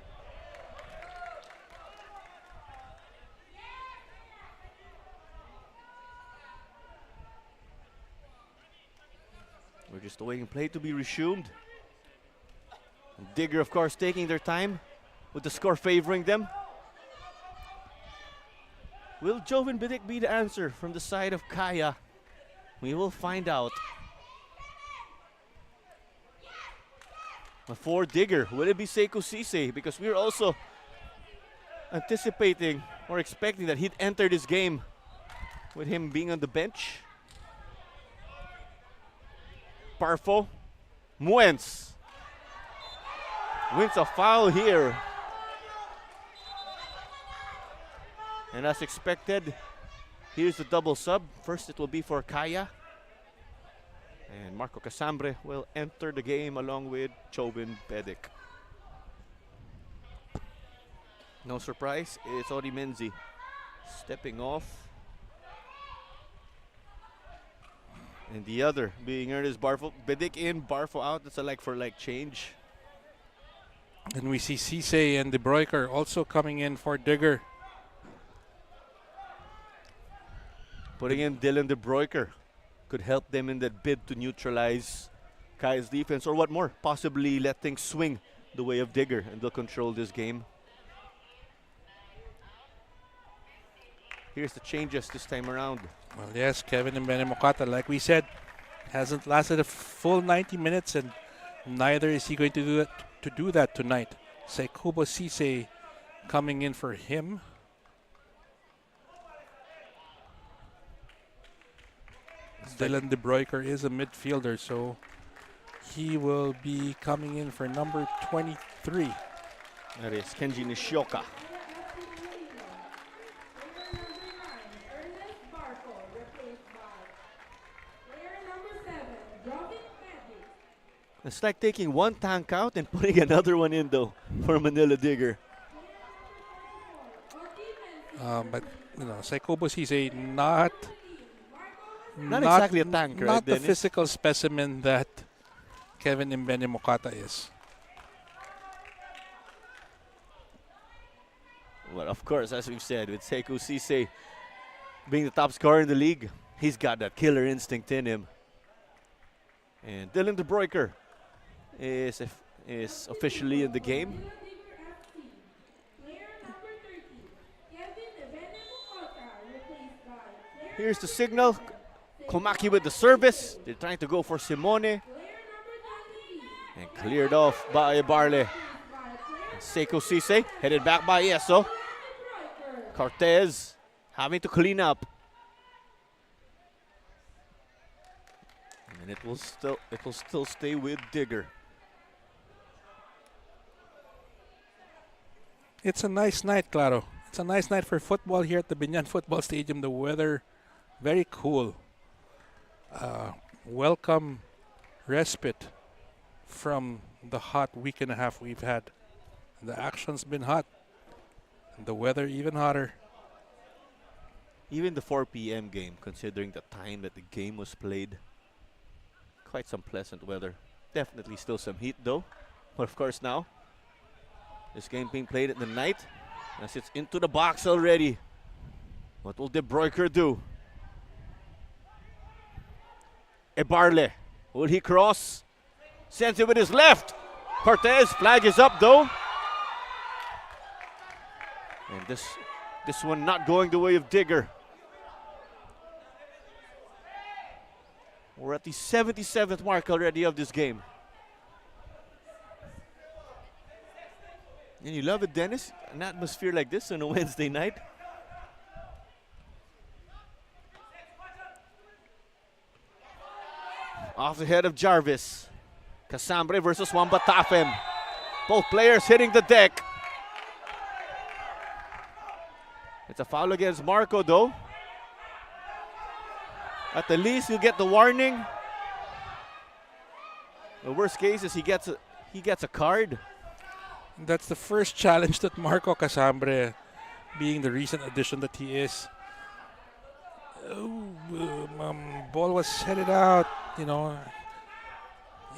We're just awaiting play to be resumed. Digger, of course, taking their time with the score favoring them. Will Joven Bidik be the answer from the side of Kaya? We will find out. But for Digger, will it be Sekou Cisse? Because we're also anticipating or expecting that he'd enter this game with him being on the bench. Parfo. Muens wins a foul here. And as expected, here's the double sub. First it will be for Kaya. And Marco Casambre will enter the game along with Chobin Bedic. No surprise, it's Odi Menzi stepping off. And the other being earned is Barfo. Bidik in, Barfo out. That's a like for like change. And we see Cisse and De Bruyker also coming in for Digger. Putting in Dylan De Bruyker could help them in that bid to neutralize Kaya's defense, or what more, possibly let things swing the way of Digger and they'll control this game. Here's the changes this time around. Well, yes, Kevin Mbenimokata, like we said, hasn't lasted a full 90 minutes, and neither is he going to do that tonight. Saikubo Cisse coming in for him. Dylan De Bruyker is a midfielder, so he will be coming in for number 23. That is Kenji Nishioka. It's like taking one tank out and putting another one in, though, for Manila Digger. But Saikubo Cisse not exactly a tank, right, Not the Dennis? physical specimen that Kevin Mbenimokata is. Well, of course, as we've said, with Sekou Cisse being the top scorer in the league, he's got that killer instinct in him. And Dylan De Bruyker is officially in the game. Here's the signal. Komaki with the service. They're trying to go for Simone. And cleared off by Barley. Sekou Cisse headed back by Yeso. Cortez having to clean up. And it will still stay with Digger. It's a nice night, Claro. It's a nice night for football here at the Binyan Football Stadium. The weather, very cool. Welcome respite from the hot week and a half we've had. The action's been hot. And the weather even hotter. Even the 4 p.m. game, considering the time that the game was played, quite some pleasant weather. Definitely still some heat, though. But of course now, this game being played at the night, as it's into the box already. What will De Bruyker do? Ebarle, will he cross? Sends it with his left. Cortez, flag is up though. And this one not going the way of Digger. We're at the 77th mark already of this game. And you love it, Dennis? An atmosphere like this on a Wednesday night. Off the head of Jarvis. Casambre versus Wamba Tafem. Both players hitting the deck. It's a foul against Marco, though. At the least, he'll get the warning. The worst case is he gets a card. That's the first challenge that Marco Casambre, being the recent addition that he is. Ball was headed out.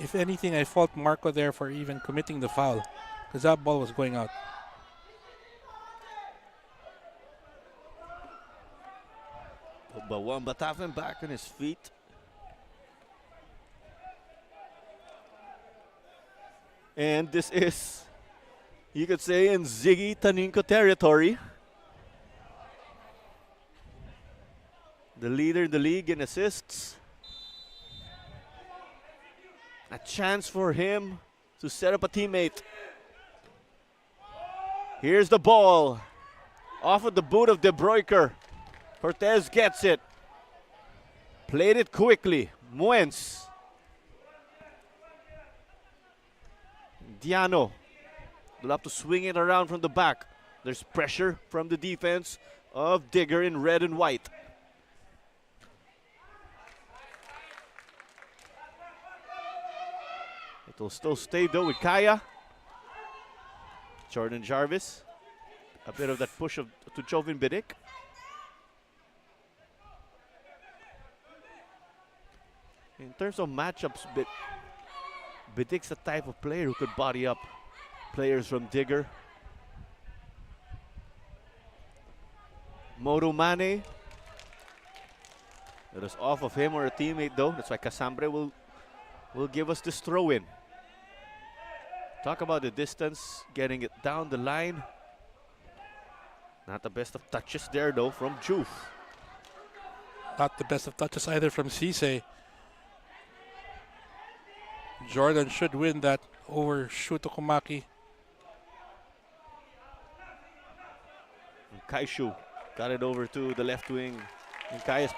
If anything, I fault Marco there for even committing the foul, because that ball was going out. But Wamba Tafem back on his feet. And this is, you could say, in Ziggy Taninko territory. The leader in the league in assists. A chance for him to set up a teammate. Here's the ball. Off of the boot of De Bruyker. Cortez gets it. Played it quickly. Muens. Diano. They'll have to swing it around from the back. There's pressure from the defense of Digger in red and white. It'll still stay though with Kaya. Jordan Jarvis. A bit of that push to Jovin Bidik. In terms of matchups, Bidik's the type of player who could body up players from Digger. Moru Mane. It is off of him or a teammate though. That's why Casambre will give us this throw in. Talk about the distance, getting it down the line. Not the best of touches there though from Juve. Not the best of touches either from Cisse. Jordan should win that over Shuto Komaki. Kaishu got it over to the left wing in Kaya's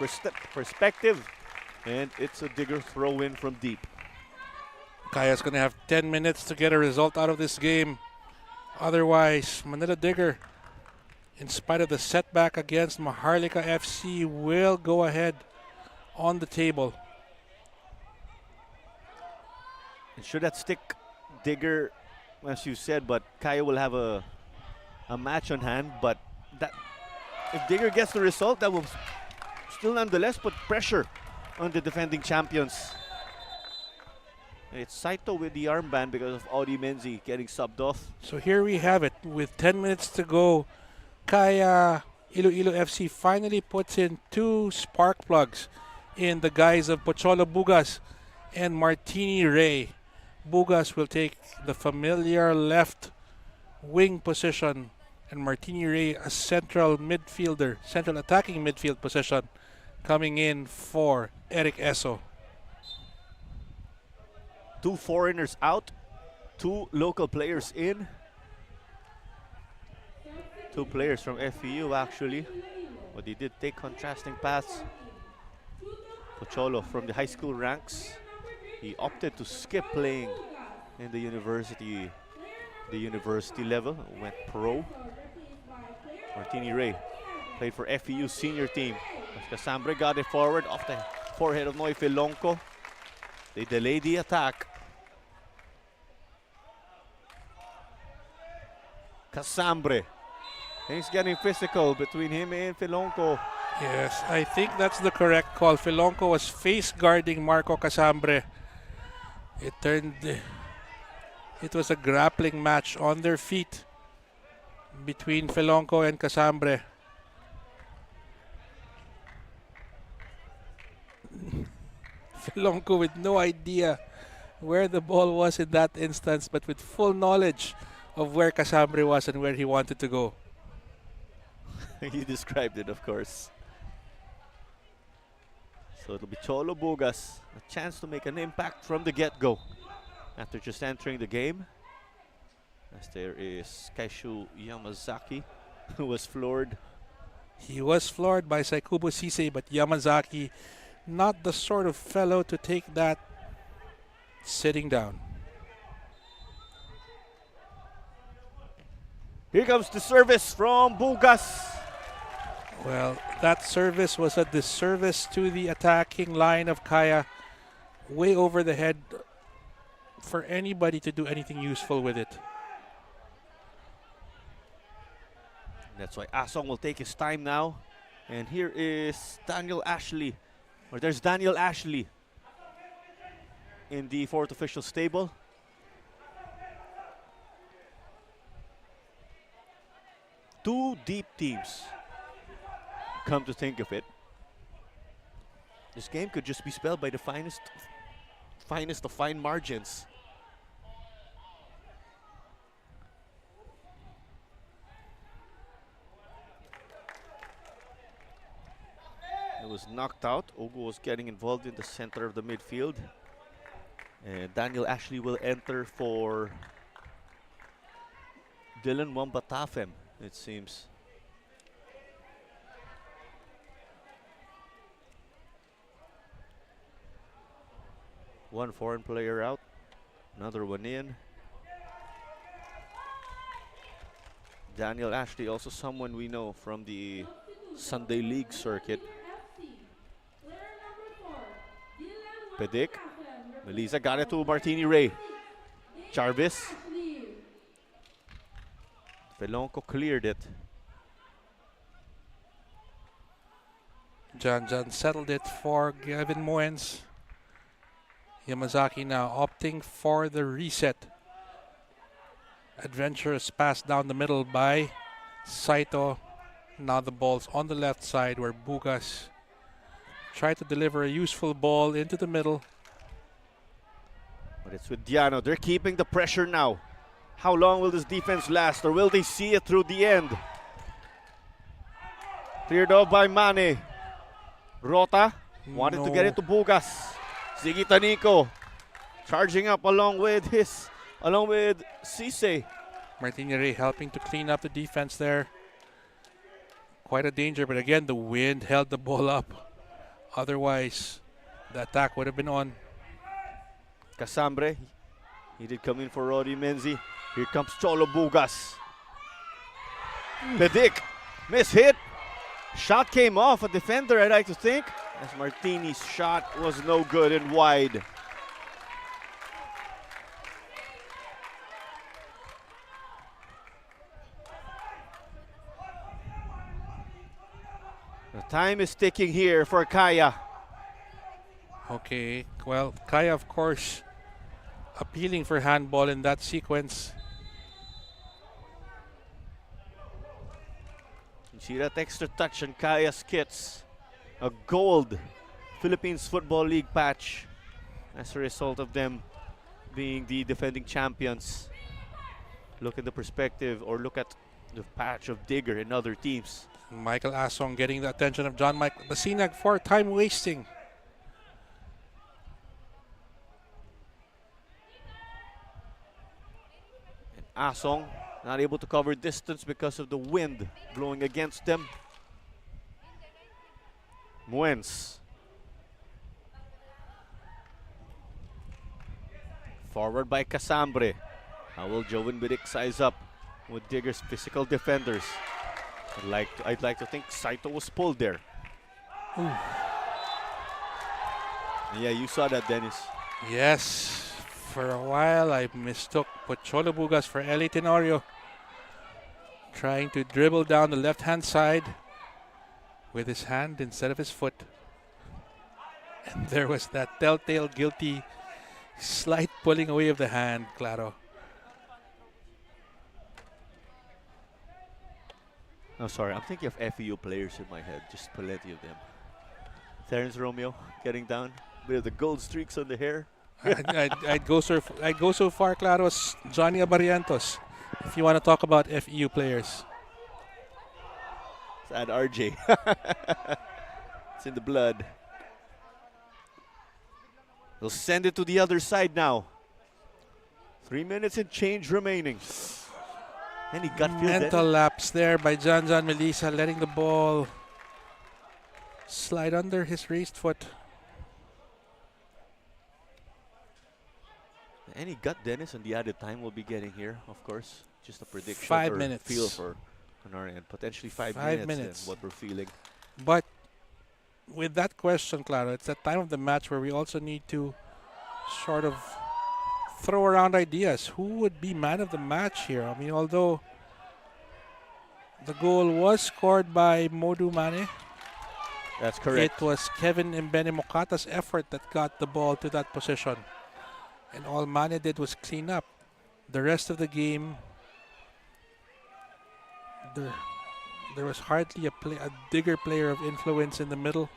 perspective. And it's a Digger throw in from deep. Kaya's going to have 10 minutes to get a result out of this game. Otherwise, Manila Digger, in spite of the setback against Maharlika FC, will go ahead on the table. And should that stick Digger, as you said, but Kaya will have a match on hand. But that if Digger gets the result, that will still nonetheless put pressure on the defending champions. And it's Saito with the armband because of Audi Menzi getting subbed off. So here we have it. With 10 minutes to go, Kaya Iloilo FC finally puts in 2 spark plugs in the guise of Pocholo Bugas and Martini Ray. Bugas will take the familiar left wing position, and Martini Ray a central midfielder, central attacking midfield position, coming in for Eric Eso. 2 foreigners out, 2 local players in. 2 players from FEU actually, but they did take contrasting paths. Pocholo from the high school ranks, he opted to skip playing in the university level, went pro. Martini Ray played for FEU senior team. Casambre got it forward off the forehead of Noy Filonco. They delay the attack. Casambre. Things getting physical between him and Filonco. Yes, I think that's the correct call. Filonco was face guarding Marco Casambre. It was a grappling match on their feet between Filonco and Casambre. Filonco with no idea where the ball was in that instance, but with full knowledge of where Casambre was and where he wanted to go. You described it, of course. So it'll be Cholo Bugas, a chance to make an impact from the get-go after just entering the game. As there is Kaishu Yamazaki, who was floored. He was floored by Saikubo Sise, but Yamazaki, not the sort of fellow to take that sitting down. Here comes the service from Bugas. Well, that service was a disservice to the attacking line of Kaya. Way over the head for anybody to do anything useful with it. That's why Asong will take his time now. And here is Daniel Ashley. Or there's Daniel Ashley in the 4th official stable. Two deep teams. Come to think of it, this game could just be spelled by the finest of fine margins. It was knocked out. Ogo was getting involved in the center of the midfield. And Daniel Ashley will enter for Dylan Wambatafem, it seems. One foreign player out, another one in. Daniel Ashley, also someone we know from the Sunday League circuit. Pedic. Melissa got it to Martini Ray. Jarvis. Felonco cleared it. John settled it for Gavin Moens. Yamazaki now opting for the reset. Adventurous pass down the middle by Saito. Now the ball's on the left side where Bugas tried to deliver a useful ball into the middle. But it's with Diano. They're keeping the pressure now. How long will this defense last, or will they see it through the end? Cleared off by Mane. Rota wanted to get it to Bugas. Ziggy Tanico charging up along with Cisse. Martinere helping to clean up the defense there. Quite a danger, but again, the wind held the ball up. Otherwise, the attack would have been on. Casambre, he did come in for Roddy Menzi. Here comes Cholo Bugas. Bedic, miss-hit. Shot came off a defender, I'd like to think, as Martini's shot was no good and wide. The time is ticking here for Kaya. Okay, well, Kaya, of course, appealing for handball in that sequence. You see that extra touch on Kaya's kits. A gold Philippines Football League patch as a result of them being the defending champions. Look at the perspective, or look at the patch of Digger and other teams. Michael Asong getting the attention of John Mike Basinag for time wasting. And Asong not able to cover distance because of the wind blowing against them. Muens. Forward by Casambre. How will Joven Bidic size up with Digger's physical defenders? I'd like to think Saito was pulled there. Ooh. Yeah, you saw that, Dennis. Yes, for a while I mistook Pocholo Bugas for Eli Tenorio. Trying to dribble down the left-hand side with his hand instead of his foot. And there was that telltale guilty slight pulling away of the hand, Claro. Oh, sorry, I'm thinking of FEU players in my head, just plenty of them. Terence Romeo getting down, bit of the gold streaks on the hair. I'd go so far, Claro, as Johnny Abarientos, if you want to talk about FEU players. Sad RJ. It's in the blood. They'll send it to the other side now. 3 minutes and change remaining. And he got mental lapse there by John Melissa, letting the ball slide under his raised foot. Any gut, Dennis, and the added time we'll be getting here, of course. Just a prediction. 5 or minutes. Feel for on our end. Potentially 5 minutes. And what we're feeling. But with that question, Clara, it's that time of the match where we also need to sort of throw around ideas. Who would be man of the match here? I mean, although the goal was scored by Modu Mane, that's correct. it was Kevin Mbene Mokata's effort that got the ball to that position. And all Mane did was clean up. The rest of the game, there was hardly a Digger player of influence in the middle.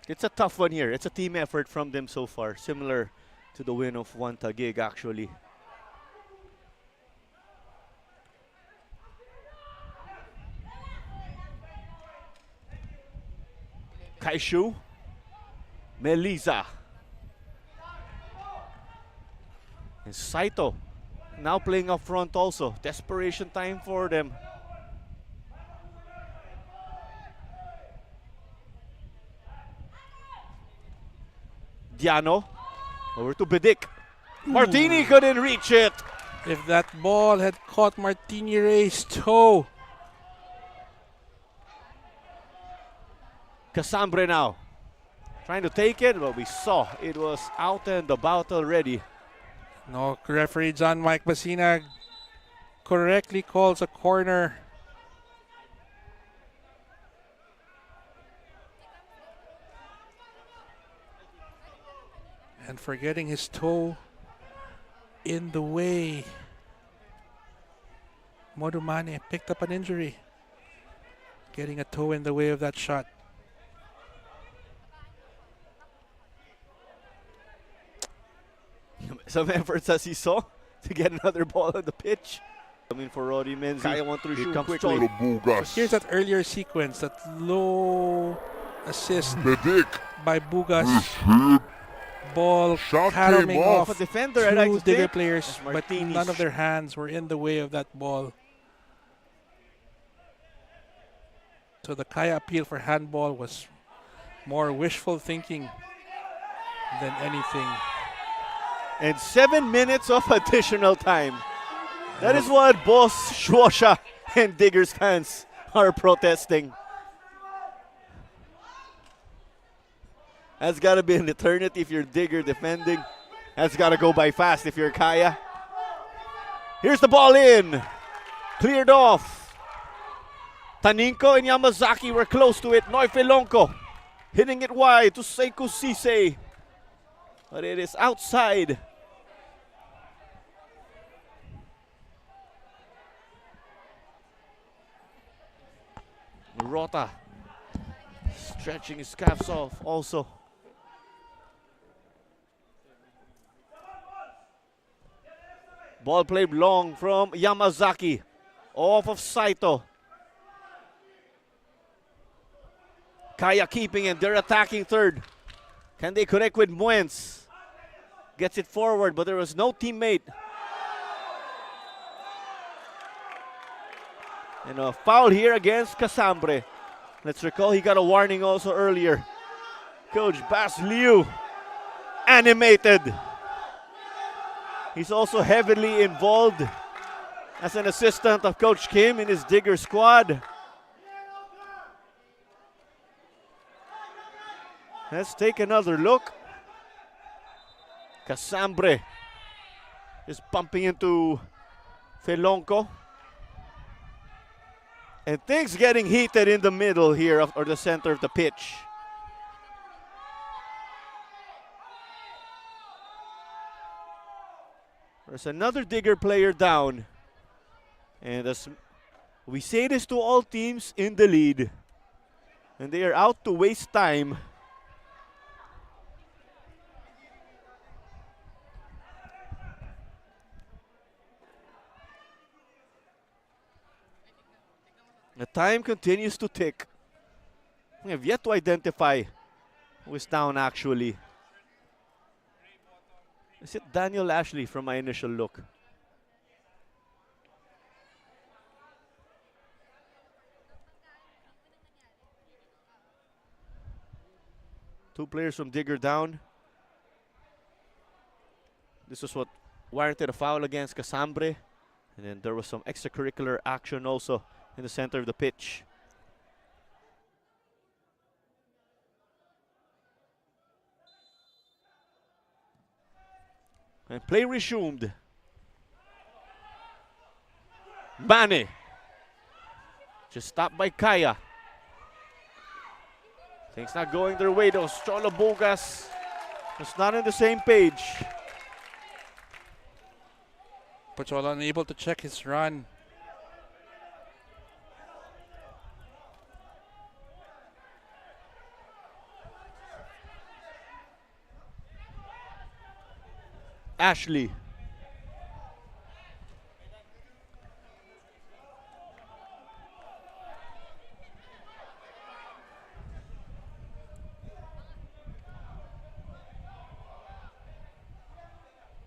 It's a tough one here. It's a team effort from them so far, similar to the win of One Taguig, actually. Kaishu, Melisa, and Saito now playing up front also. Desperation time for them. Diano, over to Bedic. Martini couldn't reach it. If that ball had caught Martini Ray's toe. Casambre now trying to take it, but we saw it was out and about already. No, referee John Mike Basinag correctly calls a corner. And for getting his toe in the way. Modumane picked up an injury. Getting a toe in the way of that shot. Some efforts as he saw to get another ball on the pitch. Coming for Roddy Menzi. Kaya want to shoot quickly. Here's that earlier sequence, that low assist by Bugas. Ball caroming off A defender, two I like to Digger think. players, but Martinez. none of their hands were in the way of that ball. So the Kaya appeal for handball was more wishful thinking than anything. And 7 minutes of additional time. That is what both Shuosha and Digger's fans are protesting. That's got to be an eternity if you're Digger defending. That's got to go by fast if you're Kaya. Here's the ball in. Cleared off. Taninko and Yamazaki were close to it. Noifelonko hitting it wide to Seiko Sisei. But it is outside. Rota stretching his calves off also. Ball played long from Yamazaki. Off of Saito. Kaya keeping and they're attacking third. Can they connect with Muenz? Gets it forward, but there was no teammate. And a foul here against Casambre. Let's recall he got a warning also earlier. Coach Bas Liu, animated. He's also heavily involved as an assistant of Coach Kim in his Digger squad. Let's take another look. Casambre is bumping into Felonco. And things getting heated in the middle here or the center of the pitch. There's another Digger player down. And as we say this to all teams in the lead, and they are out to waste time. The time continues to tick. We have yet to identify who is down actually. Is it Daniel Ashley from my initial look? Two players from Digger down. This was what warranted a foul against Casambre. And then there was some extracurricular action also in the center of the pitch. And play resumed. Bane. Just stopped by Kaya. Things not going their way though. Cholo Bogas was not on the same page. Pochola unable to check his run. Ashley.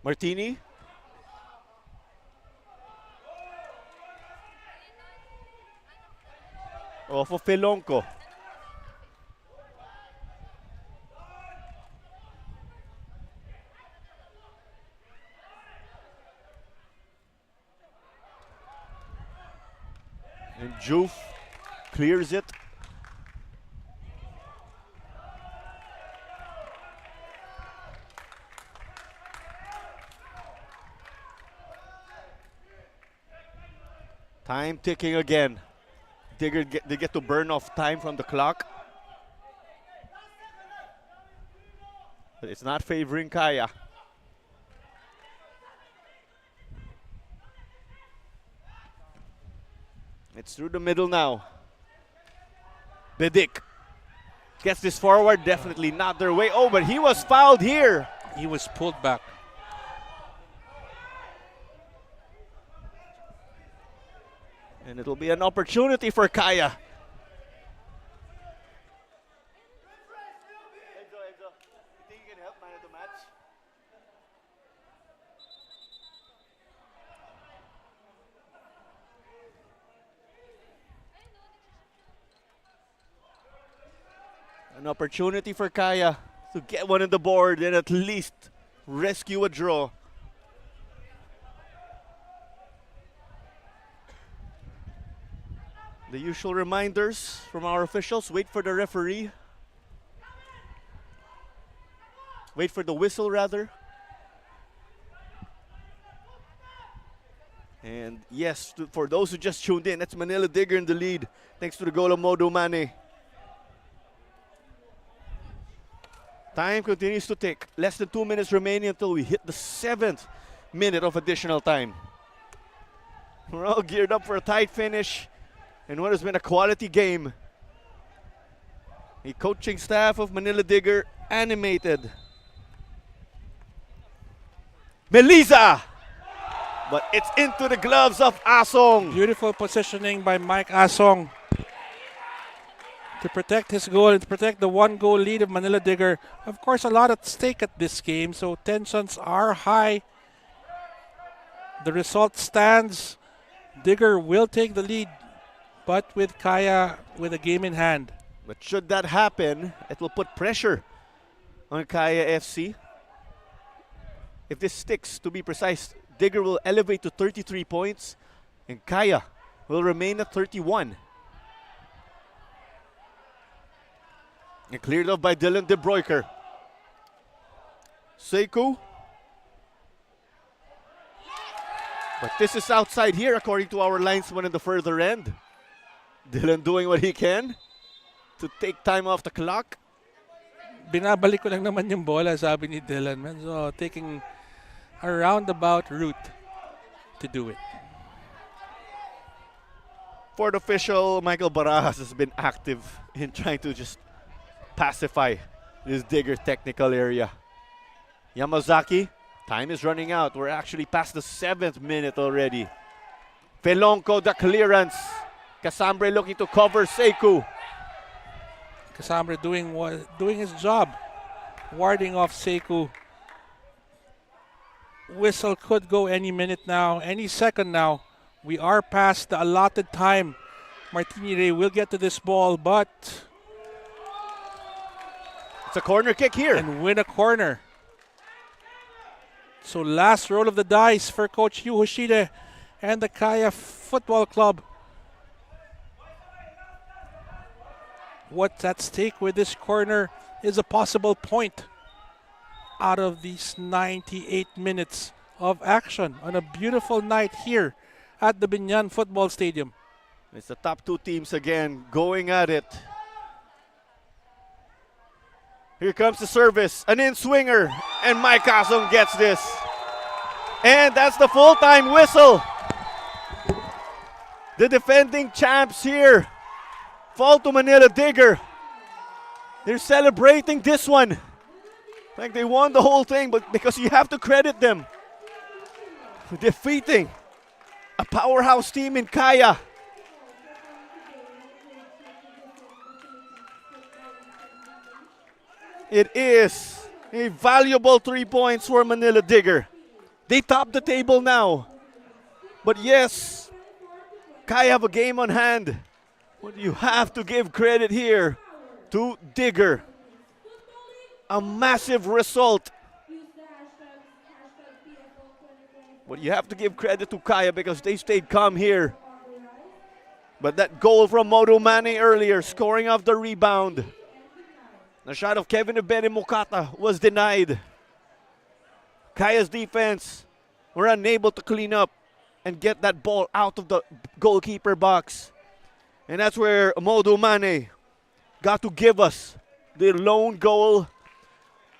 Martini. Off of Felonco. And Juf clears it. Time ticking again. Digger they get to burn off time from the clock. But it's not favoring Kaya. It's through the middle now. Bedik gets this forward, definitely not their way. Oh, but he was fouled here. He was pulled back. And it'll be an opportunity for Kaya. An opportunity for Kaya to get one on the board and at least rescue a draw. The usual reminders from our officials. Wait for the referee. Wait for the whistle, rather. And yes, for those who just tuned in, that's Manila Digger in the lead, thanks to the goal of Modo Mane. Time continues to tick. Less than 2 minutes remaining until we hit the 7th minute of additional time. We're all geared up for a tight finish and what has been a quality game. The coaching staff of Manila Digger animated. Melisa! But it's into the gloves of Asong. Beautiful positioning by Mike Asong to protect his goal and to protect the 1-goal lead of Manila Digger. Of course, a lot at stake at this game, so tensions are high. The result stands. Digger will take the lead, but with Kaya with a game in hand. But should that happen, it will put pressure on Kaya FC. If this sticks, to be precise, Digger will elevate to 33 points and Kaya will remain at 31. And cleared off by Dylan De Broeker. Sekou. But this is outside here according to our linesman in the further end. Dylan doing what he can to take time off the clock. Binabalik ko lang naman yung bola, sabi ni Dylan. Man. So, taking a roundabout route to do it. Fourth official Michael Barajas has been active in trying to just pacify this Digger technical area. Yamazaki, time is running out. We're actually past the 7th minute already. Felonco, the clearance. Casambre looking to cover Sekou. Casambre doing his job, warding off Sekou. Whistle could go any minute now, any second now. We are past the allotted time. Martini Ray will get to this ball, but it's a corner kick here. And win a corner. So last roll of the dice for Coach Yu Hoshide and the Kaya Football Club. What's at stake with this corner is a possible point out of these 98 minutes of action on a beautiful night here at the Binyan Football Stadium. It's the top two teams again going at it. Here comes the service, an in-swinger, and Mike Asong gets this. And that's the full-time whistle. The defending champs here fall to Manila Digger. They're celebrating this one. Like they won the whole thing, but because you have to credit them for defeating a powerhouse team in Kaya. It is a valuable 3 points for Manila Digger. They top the table now. But yes, Kaya have a game on hand. But you have to give credit here to Digger. A massive result. But you have to give credit to Kaya because they stayed calm here. But that goal from Modo Mane earlier, scoring off the rebound. The shot of Kevin Ebene Mokata was denied. Kaya's defense were unable to clean up and get that ball out of the goalkeeper box. And that's where Modo Mane got to give us the lone goal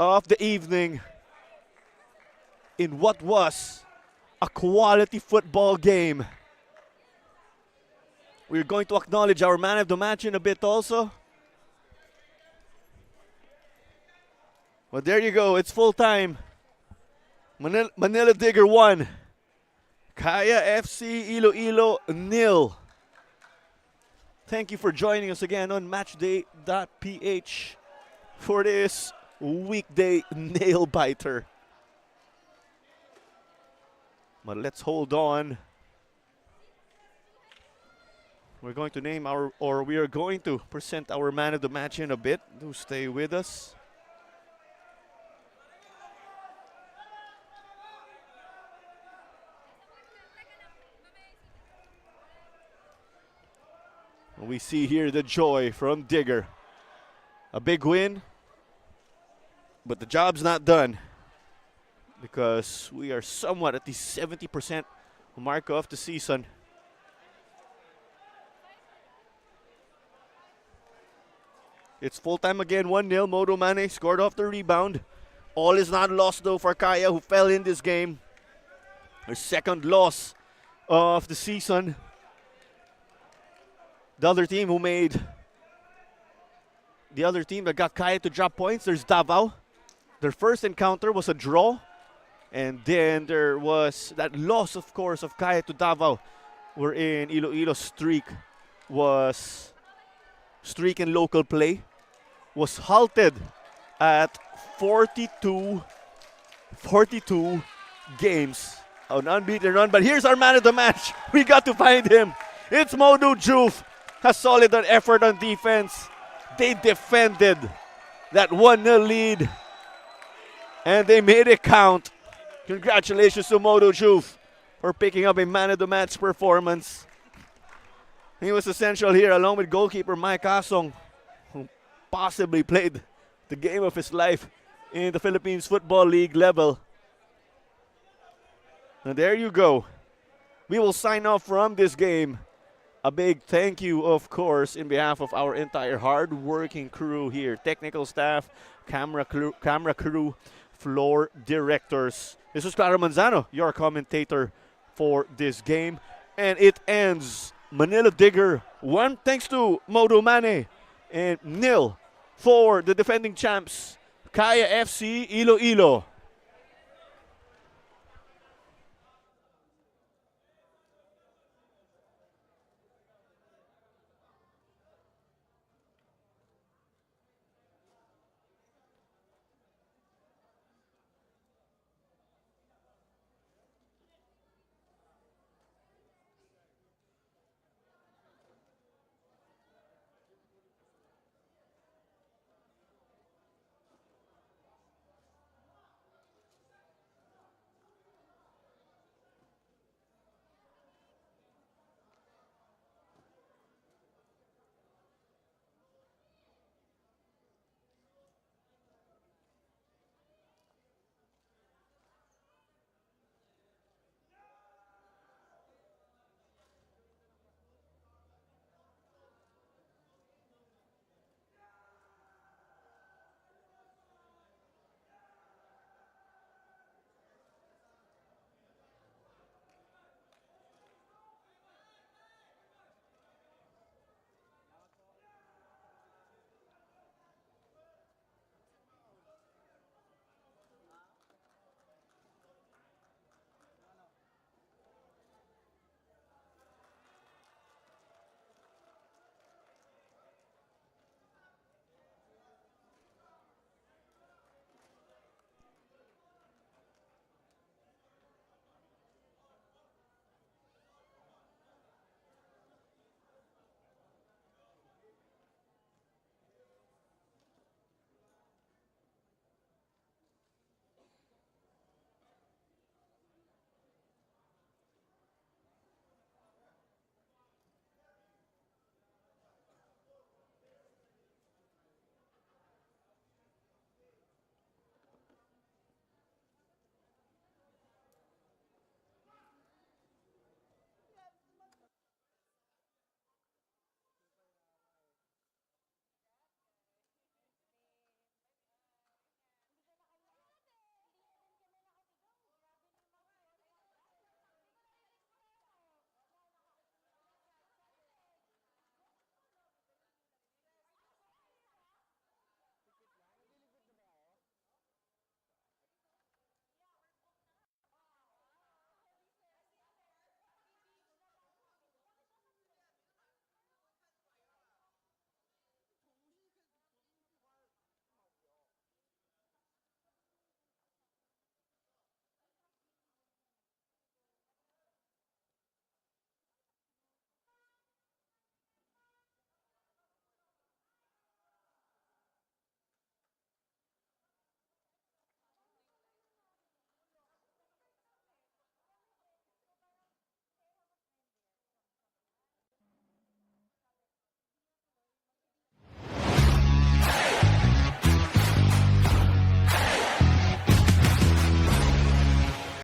of the evening in what was a quality football game. We're going to acknowledge our man of the match in a bit also. Well, there you go. It's full time. Manila Digger 1. Kaya FC Iloilo 0. Thank you for joining us again on matchday.ph for this weekday nail biter. But let's hold on. We're going to name we are going to present our man of the match in a bit. Do stay with us. We see here the joy from Digger. A big win, but the job's not done because we are somewhat at the 70% mark of the season. It's full time again, 1-0. Modo Mane scored off the rebound. All is not lost though for Kaya, who fell in this game. Her second loss of the season. The other team that got Kaya to drop points, there's Davao. Their first encounter was a draw. And then there was that loss, of course, of Kaya to Davao, wherein Iloilo's streak in local play was halted at 42 games. An unbeaten run. But here's our man of the match. We got to find him. It's Modu Juf. A solid effort on defense. They defended that 1-0 lead. And they made it count. Congratulations to Modu Juf for picking up a man of the match performance. He was essential here along with goalkeeper Mike Asong, who possibly played the game of his life in the Philippines Football League level. And there you go. We will sign off from this game. A big thank you, of course, in behalf of our entire hard-working crew here. Technical staff, camera crew, floor directors. This is Clara Manzano, your commentator for this game. And it ends Manila Digger 1 thanks to Modo Mane and 0 for the defending champs, Kaya FC Iloilo.